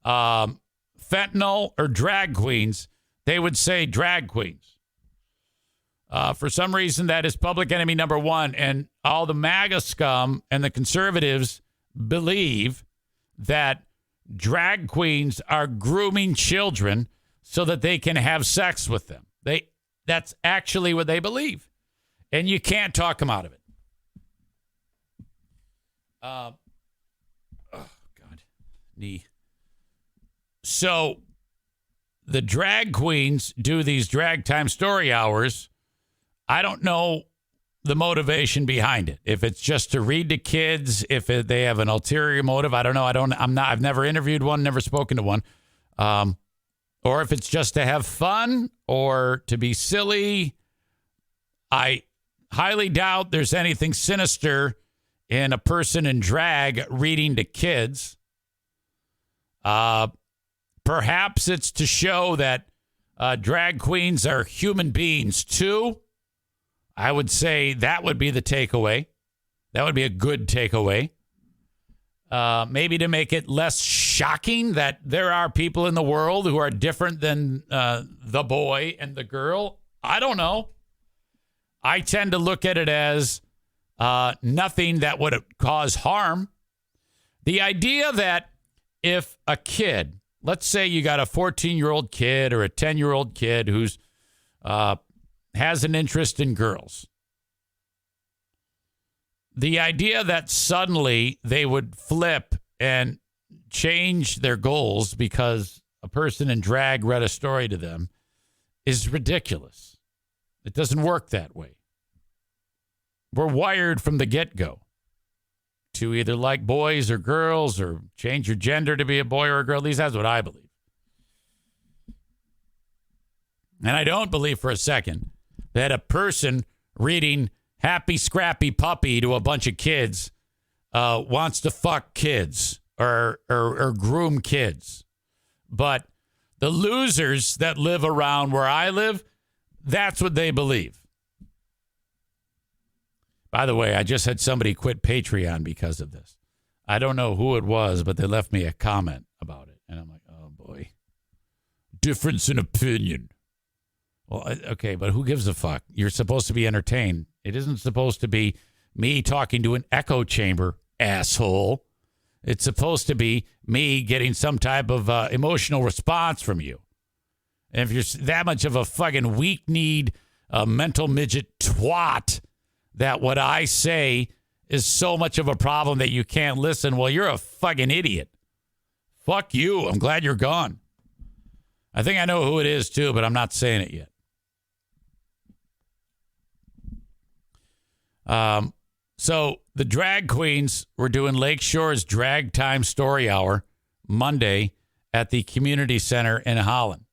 fentanyl or drag queens, they would say drag queens. For some reason, that is public enemy number one. And all the MAGA scum and the conservatives believe that drag queens are grooming children so that they can have sex with them. That's actually what they believe. And you can't talk them out of it. Oh, God. Knee. So the drag queens do these drag time story hours. I don't know the motivation behind it. If it's just to read to kids, they have an ulterior motive, I don't know. I've never interviewed one, never spoken to one. Or if it's just to have fun or to be silly. I highly doubt there's anything sinister in a person in drag reading to kids. Perhaps it's to show that drag queens are human beings too. I would say that would be the takeaway. That would be a good takeaway. Maybe to make it less shocking that there are people in the world who are different than the boy and the girl. I don't know. I tend to look at it as nothing that would cause harm. The idea that if a kid, let's say you got a 14-year-old kid or a 10-year-old kid who's has an interest in girls, the idea that suddenly they would flip and change their goals because a person in drag read a story to them is ridiculous. It doesn't work that way. We're wired from the get-go to either like boys or girls or change your gender to be a boy or a girl. At least that's what I believe. And I don't believe for a second that a person reading Happy Scrappy Puppy to a bunch of kids wants to fuck kids or groom kids. But the losers that live around where I live, that's what they believe. By the way, I just had somebody quit Patreon because of this. I don't know who it was, but they left me a comment about it. And I'm like, oh, boy. Difference in opinion. Well, okay, but who gives a fuck? You're supposed to be entertained. It isn't supposed to be me talking to an echo chamber, asshole. It's supposed to be me getting some type of emotional response from you. And if you're that much of a fucking weak-kneed, mental midget twat that what I say is so much of a problem that you can't listen, well, you're a fucking idiot. Fuck you. I'm glad you're gone. I think I know who it is, too, but I'm not saying it yet. So the drag queens were doing Lakeshore's Drag Time Story Hour Monday at the community center in Holland.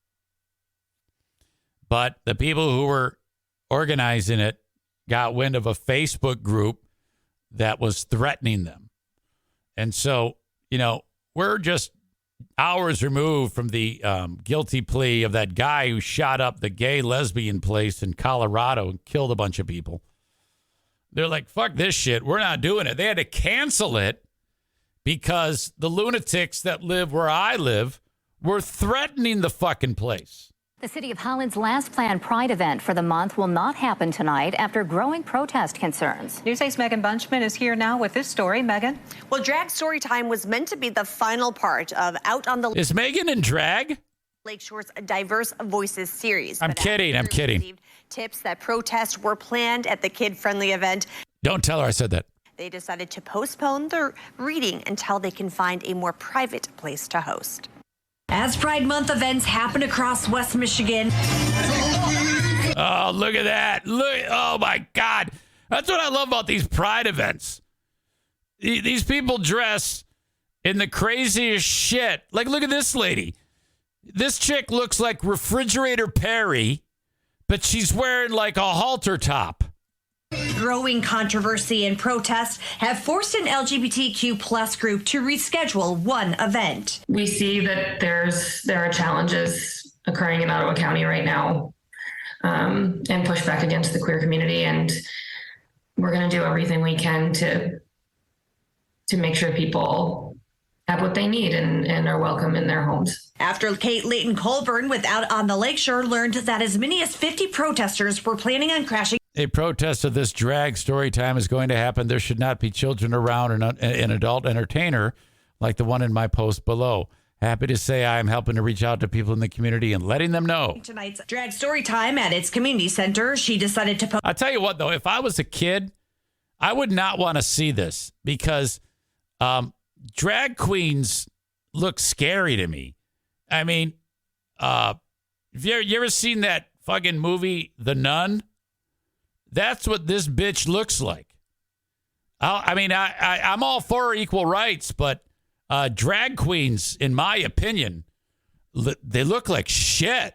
But the people who were organizing it got wind of a Facebook group that was threatening them. And so, we're just hours removed from the guilty plea of that guy who shot up the gay lesbian place in Colorado and killed a bunch of people. They're like, fuck this shit. We're not doing it. They had to cancel it because the lunatics that live where I live were threatening the fucking place. The City of Holland's last planned Pride event for the month will not happen tonight after growing protest concerns. News 8's Megan Bunchman is here now with this story. Megan? Well, Drag Storytime was meant to be the final part of Out on the Is Megan in drag? Lakeshore's Diverse Voices series. I'm kidding. Received tips that protests were planned at the kid-friendly event. Don't tell her I said that. They decided to postpone the reading until they can find a more private place to host. As Pride Month events happen across West Michigan. Oh, look at that. Look. Oh, my God. That's what I love about these Pride events. These people dress in the craziest shit. Like, look at this lady. This chick looks like Refrigerator Perry, but she's wearing like a halter top. Growing controversy and protests have forced an LGBTQ plus group to reschedule one event. We see that there are challenges occurring in Ottawa County right now, and pushback against the queer community, and we're going to do everything we can to make sure people have what they need and are welcome in their homes. After Kate Leighton Colburn with Out on the Lakeshore learned that as many as 50 protesters were planning on crashing. A protest of this drag story time is going to happen. There should not be children around an adult entertainer like the one in my post below. Happy to say I'm helping to reach out to people in the community and letting them know. Tonight's Drag Story Time at its community center, she decided to I'll tell you what, though, if I was a kid, I would not want to see this because drag queens look scary to me. I mean, have you ever seen that fucking movie, The Nun? That's what this bitch looks like. I'm all for equal rights, but drag queens, in my opinion, they look like shit.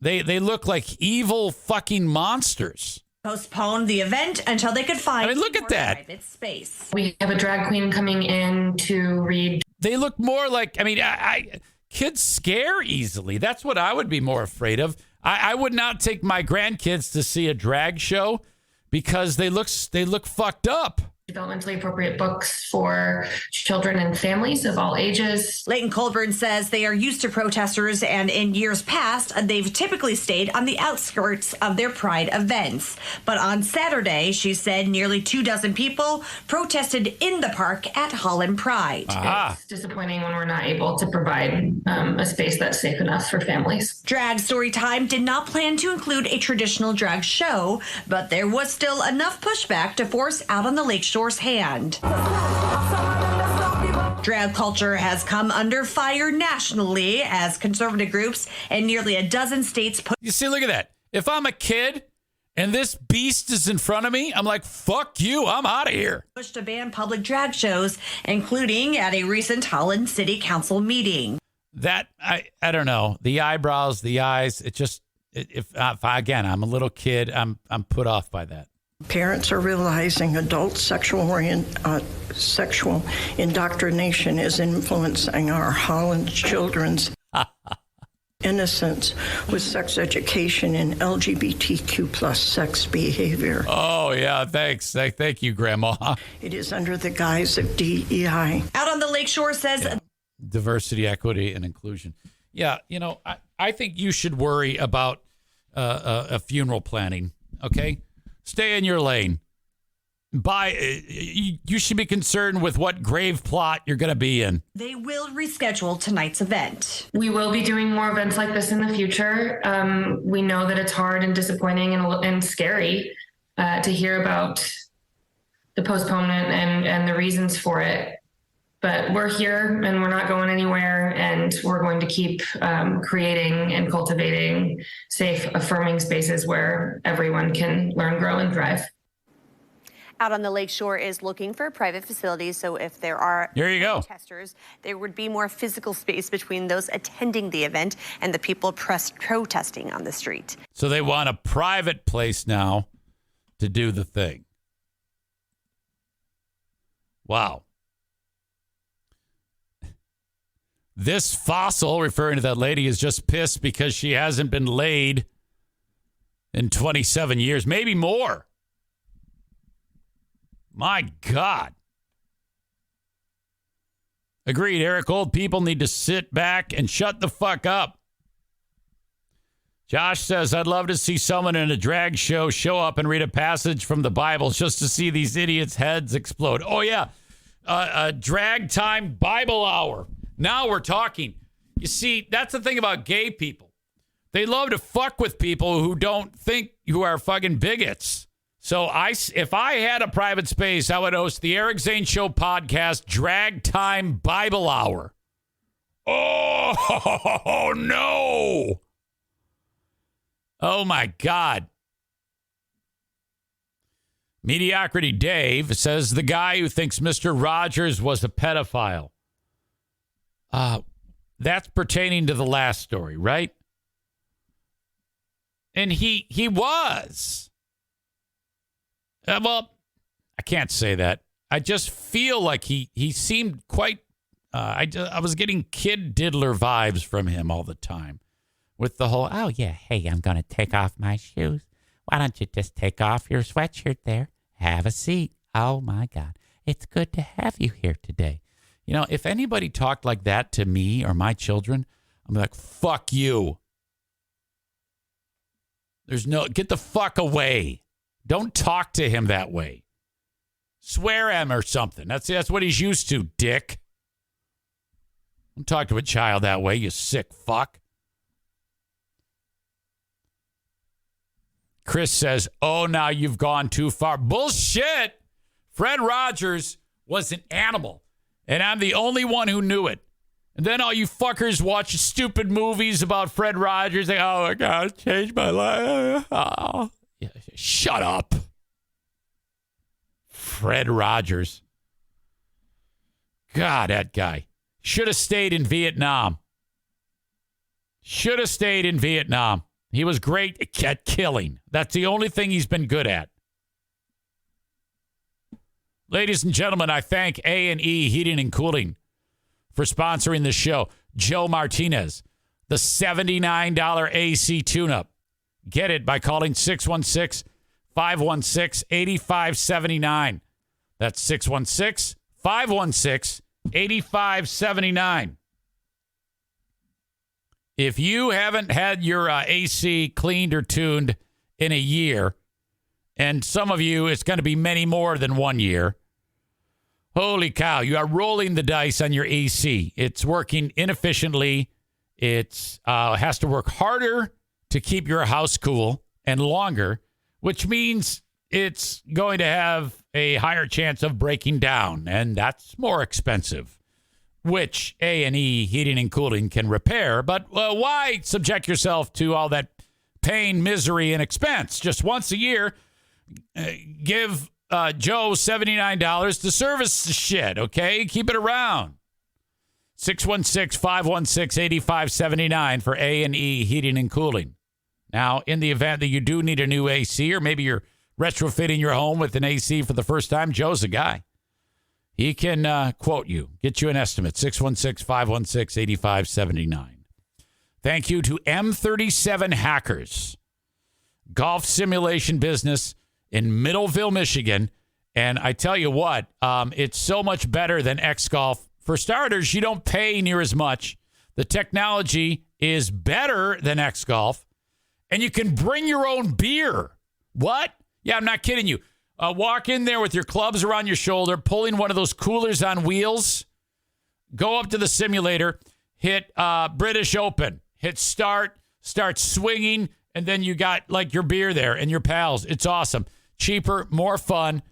They look like evil fucking monsters. Postpone the event until they could find look at that. Private space. We have a drag queen coming in to read. They look more like, kids scare easily. That's what I would be more afraid of. I would not take my grandkids to see a drag show because they look fucked up. Developmentally appropriate books for children and families of all ages. Leighton Colburn says they are used to protesters, and in years past, they've typically stayed on the outskirts of their Pride events. But on Saturday, she said nearly 24 people protested in the park at Holland Pride. It's disappointing when we're not able to provide a space that's safe enough for families. Drag Storytime did not plan to include a traditional drag show, but there was still enough pushback to force Out on the Lakeshore hand. Drag culture has come under fire nationally as conservative groups in nearly a dozen states. You see, look at that. If I'm a kid and this beast is in front of me, I'm like, fuck you, I'm out of here. Pushed to ban public drag shows, including at a recent Holland City Council meeting. That, I don't know. The eyebrows, the eyes, if again, I'm a little kid, I'm put off by that. Parents are realizing adult sexual indoctrination is influencing our Holland children's innocence with sex education and LGBTQ plus sex behavior. Oh, yeah, thanks. Thank you, Grandma. It is under the guise of DEI. Out on the Lakeshore says... Diversity, equity, and inclusion. Yeah, I think you should worry about a funeral planning, okay? Stay in your lane. You should be concerned with what grave plot you're going to be in. They will reschedule tonight's event. We will be doing more events like this in the future. We know that it's hard and disappointing and scary to hear about the postponement and the reasons for it. But we're here and we're not going anywhere, and we're going to keep creating and cultivating safe, affirming spaces where everyone can learn, grow, and thrive. Out on the Lakeshore is looking for private facilities, so if there are protesters, there would be more physical space between those attending the event and the people protesting on the street. So they want a private place now to do the thing. Wow. This fossil, referring to that lady, is just pissed because she hasn't been laid in 27 years, maybe more. My God. Agreed, Eric. Old people need to sit back and shut the fuck up. Josh says, I'd love to see someone in a drag show up and read a passage from the Bible just to see these idiots' heads explode. Oh, yeah. A drag time Bible hour. Now we're talking. You see, that's the thing about gay people. They love to fuck with people who don't think you are fucking bigots. So if I had a private space, I would host the Eric Zane Show Podcast Drag Time Bible Hour. Oh, no. Oh, my God. Mediocrity Dave says the guy who thinks Mr. Rogers was a pedophile. That's pertaining to the last story, right? And he was. Well, I can't say that. I just feel like he seemed quite. I was getting kid diddler vibes from him all the time, with the whole, oh yeah, hey, I'm gonna take off my shoes. Why don't you just take off your sweatshirt there? Have a seat. Oh my God, it's good to have you here today. You know, if anybody talked like that to me or my children, I'm like, fuck you. Get the fuck away. Don't talk to him that way. Swear at him or something. That's what he's used to, dick. Don't talk to a child that way, you sick fuck. Chris says, oh, now you've gone too far. Bullshit. Fred Rogers was an animal, and I'm the only one who knew it. And then all you fuckers watch stupid movies about Fred Rogers. Like, oh, my God, it changed my life. Oh. Yeah, shut up. Fred Rogers. God, that guy. Should have stayed in Vietnam. Should have stayed in Vietnam. He was great at killing. That's the only thing he's been good at. Ladies and gentlemen, I thank A&E Heating and Cooling for sponsoring the show. Joe Martinez, the $79 AC tune-up. Get it by calling 616-516-8579. That's 616-516-8579. If you haven't had your AC cleaned or tuned in a year, and some of you, it's going to be many more than 1 year, holy cow, you are rolling the dice on your AC. It's working inefficiently. It has to work harder to keep your house cool and longer, which means it's going to have a higher chance of breaking down, and that's more expensive, which A&E Heating and Cooling can repair. But why subject yourself to all that pain, misery, and expense? Just once a year, give Joe $79 to service the shit, okay? Keep it around. 616-516-8579 for A&E Heating and Cooling. Now, in the event that you do need a new AC, or maybe you're retrofitting your home with an AC for the first time, Joe's a guy. He can quote you, get you an estimate, 616-516-8579. Thank you to M37 Hackers, golf simulation business in Middleville, Michigan. And I tell you what, it's so much better than X-Golf. For starters, you don't pay near as much. The technology is better than X-Golf. And you can bring your own beer. What? Yeah, I'm not kidding you. Walk in there with your clubs around your shoulder, pulling one of those coolers on wheels. Go up to the simulator, hit British Open, hit start swinging, and then you got like your beer there and your pals. It's awesome. Cheaper, more fun.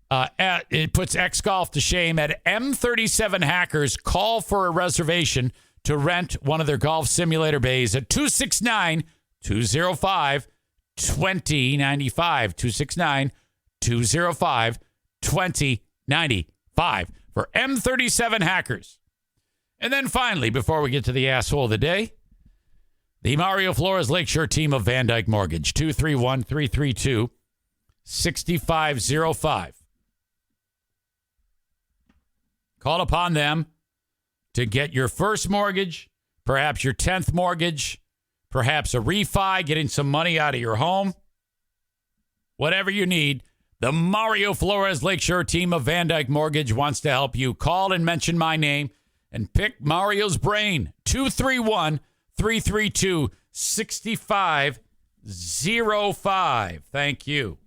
It puts X-Golf to shame. At M37 Hackers, call for a reservation to rent one of their golf simulator bays at 269-205-2095. 269-205-2095 for M37 Hackers. And then finally, before we get to the asshole of the day, the Mario Flores Lakeshore team of Van Dyke Mortgage, 231-332-6505. Call upon them to get your first mortgage, perhaps your 10th mortgage, perhaps a refi, getting some money out of your home. Whatever you need, the Mario Flores Lakeshore team of Van Dyke Mortgage wants to help you. Call and mention my name and pick Mario's brain. 231-332-6505. Thank you.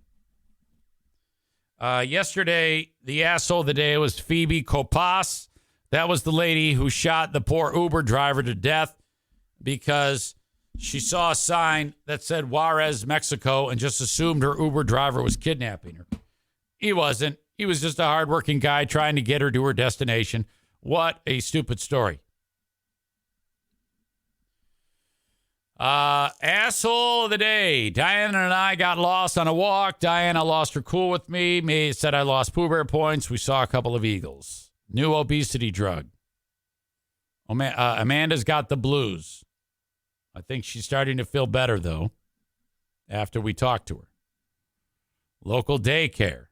Yesterday, the asshole of the day was Phoebe Copas. That was the lady who shot the poor Uber driver to death because she saw a sign that said Juarez, Mexico, and just assumed her Uber driver was kidnapping her. He wasn't. He was just a hardworking guy trying to get her to her destination. What a stupid story. Asshole of the day. Diana and I got lost on a walk. Diana lost her cool with me. Me said I lost Pooh Bear Points. We saw a couple of eagles. New obesity drug. Amanda's got the blues. I think she's starting to feel better, though, after we talked to her. Local daycare.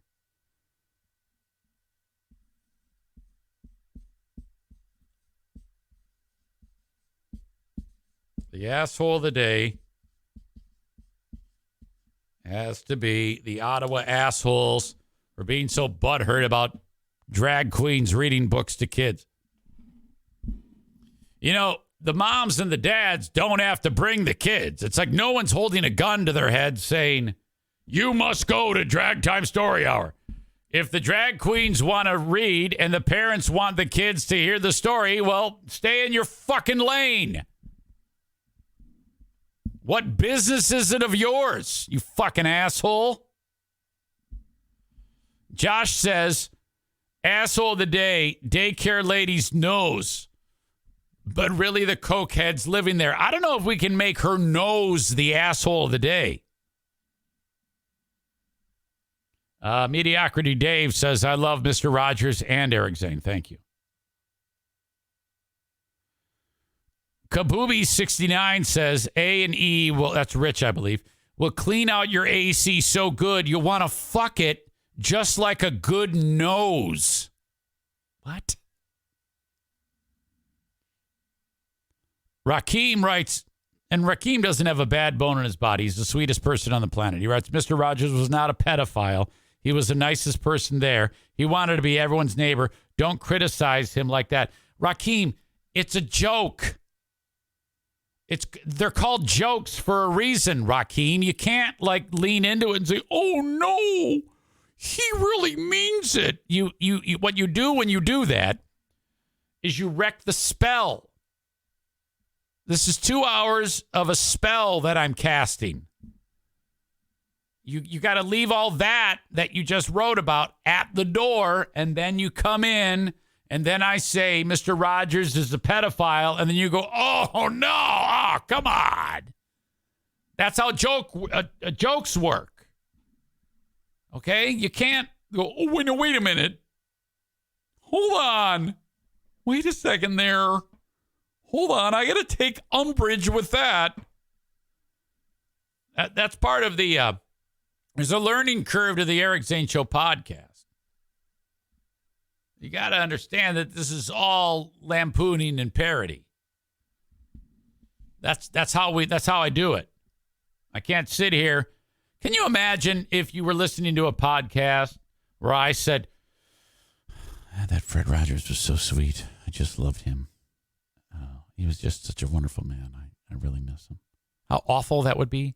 The asshole of the day has to be the Ottawa assholes for being so butthurt about drag queens reading books to kids. You know, the moms and the dads don't have to bring the kids. It's like no one's holding a gun to their head saying, you must go to Drag Time Story Hour. If the drag queens want to read and the parents want the kids to hear the story, well, stay in your fucking lane. What business is it of yours, you fucking asshole? Josh says, asshole of the day, daycare lady's nose. But really the cokehead's living there. I don't know if we can make her nose the asshole of the day. Mediocrity Dave says, I love Mr. Rogers and Eric Zane. Thank you. Kabooby69 says, A&E, well, that's Rich, I believe, will clean out your AC so good you'll want to fuck it just like a good nose. What? Rakeem writes, and Rakeem doesn't have a bad bone in his body. He's the sweetest person on the planet. He writes, Mr. Rogers was not a pedophile. He was the nicest person there. He wanted to be everyone's neighbor. Don't criticize him like that. Rakeem, it's a joke. They're called jokes for a reason, Rakeem. You can't lean into it and say, "Oh no, he really means it." You what you do when you do that is you wreck the spell. This is 2 hours of a spell that I'm casting. You got to leave all that you just wrote about at the door, and then you come in. And then I say, Mr. Rogers is a pedophile. And then you go, oh, no. Oh, come on. That's how jokes work. Okay? You can't go, oh, wait a minute. Hold on. Wait a second there. Hold on. I got to take umbrage with that. That's part of the, there's a learning curve to the Eric Zane Show podcast. You got to understand that this is all lampooning and parody. That's how I do it. I can't sit here. Can you imagine if you were listening to a podcast where I said, that Fred Rogers was so sweet. I just loved him. He was just such a wonderful man. I really miss him. How awful that would be.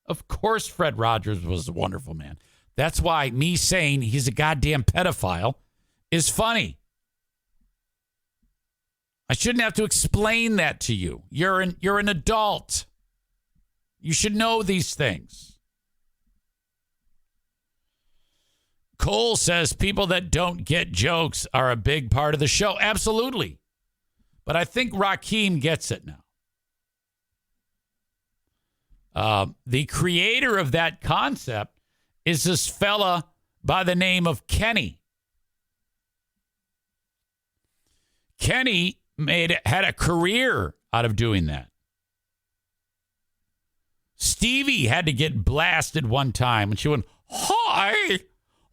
Of course, Fred Rogers was a wonderful man. That's why me saying he's a goddamn pedophile is funny. I shouldn't have to explain that to you. You're an adult. You should know these things. Cole says people that don't get jokes are a big part of the show. Absolutely. But I think Rakeem gets it now. The creator of that concept is this fella by the name of Kenny. Kenny had a career out of doing that. Stevie had to get blasted one time, and she went, "Hi,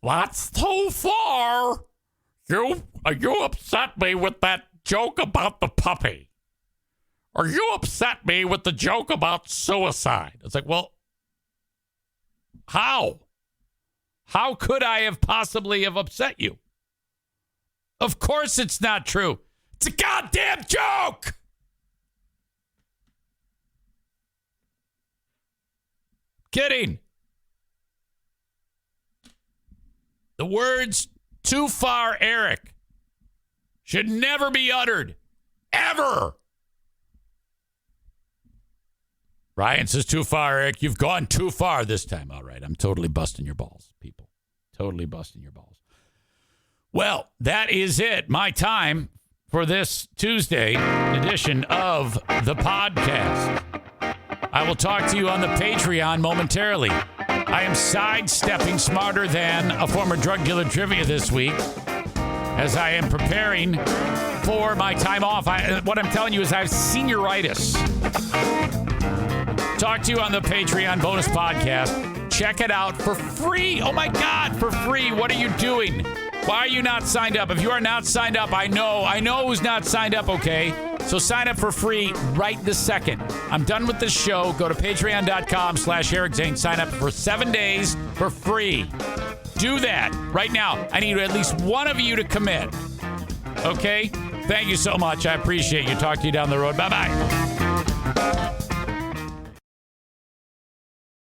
that's too far. You upset me with that joke about the puppy. Or you upset me with the joke about suicide. It's like, well, how? How could I have possibly have upset you? Of course it's not true. It's a goddamn joke. Kidding. The words "too far, Eric" should never be uttered. Ever. Ryan says, "Too far, Eric. You've gone too far this time." All right. I'm totally busting your balls, people. Totally busting your balls. Well, that is it. My time for this Tuesday edition of the podcast. I will talk to you on the Patreon momentarily. I am sidestepping Smarter Than a Former Drug Dealer trivia this week as I am preparing for my time off. What I'm telling you is I have senioritis. Talk to you on the Patreon bonus podcast. Check it out for free. Oh, my God, for free. What are you doing? Why are you not signed up? If you are not signed up, I know who's not signed up, okay? So sign up for free right this second. I'm done with this show. Go to patreon.com/Eric Zane. Sign up for 7 days for free. Do that right now. I need at least one of you to commit. Okay? Thank you so much. I appreciate you. Talk to you down the road. Bye-bye.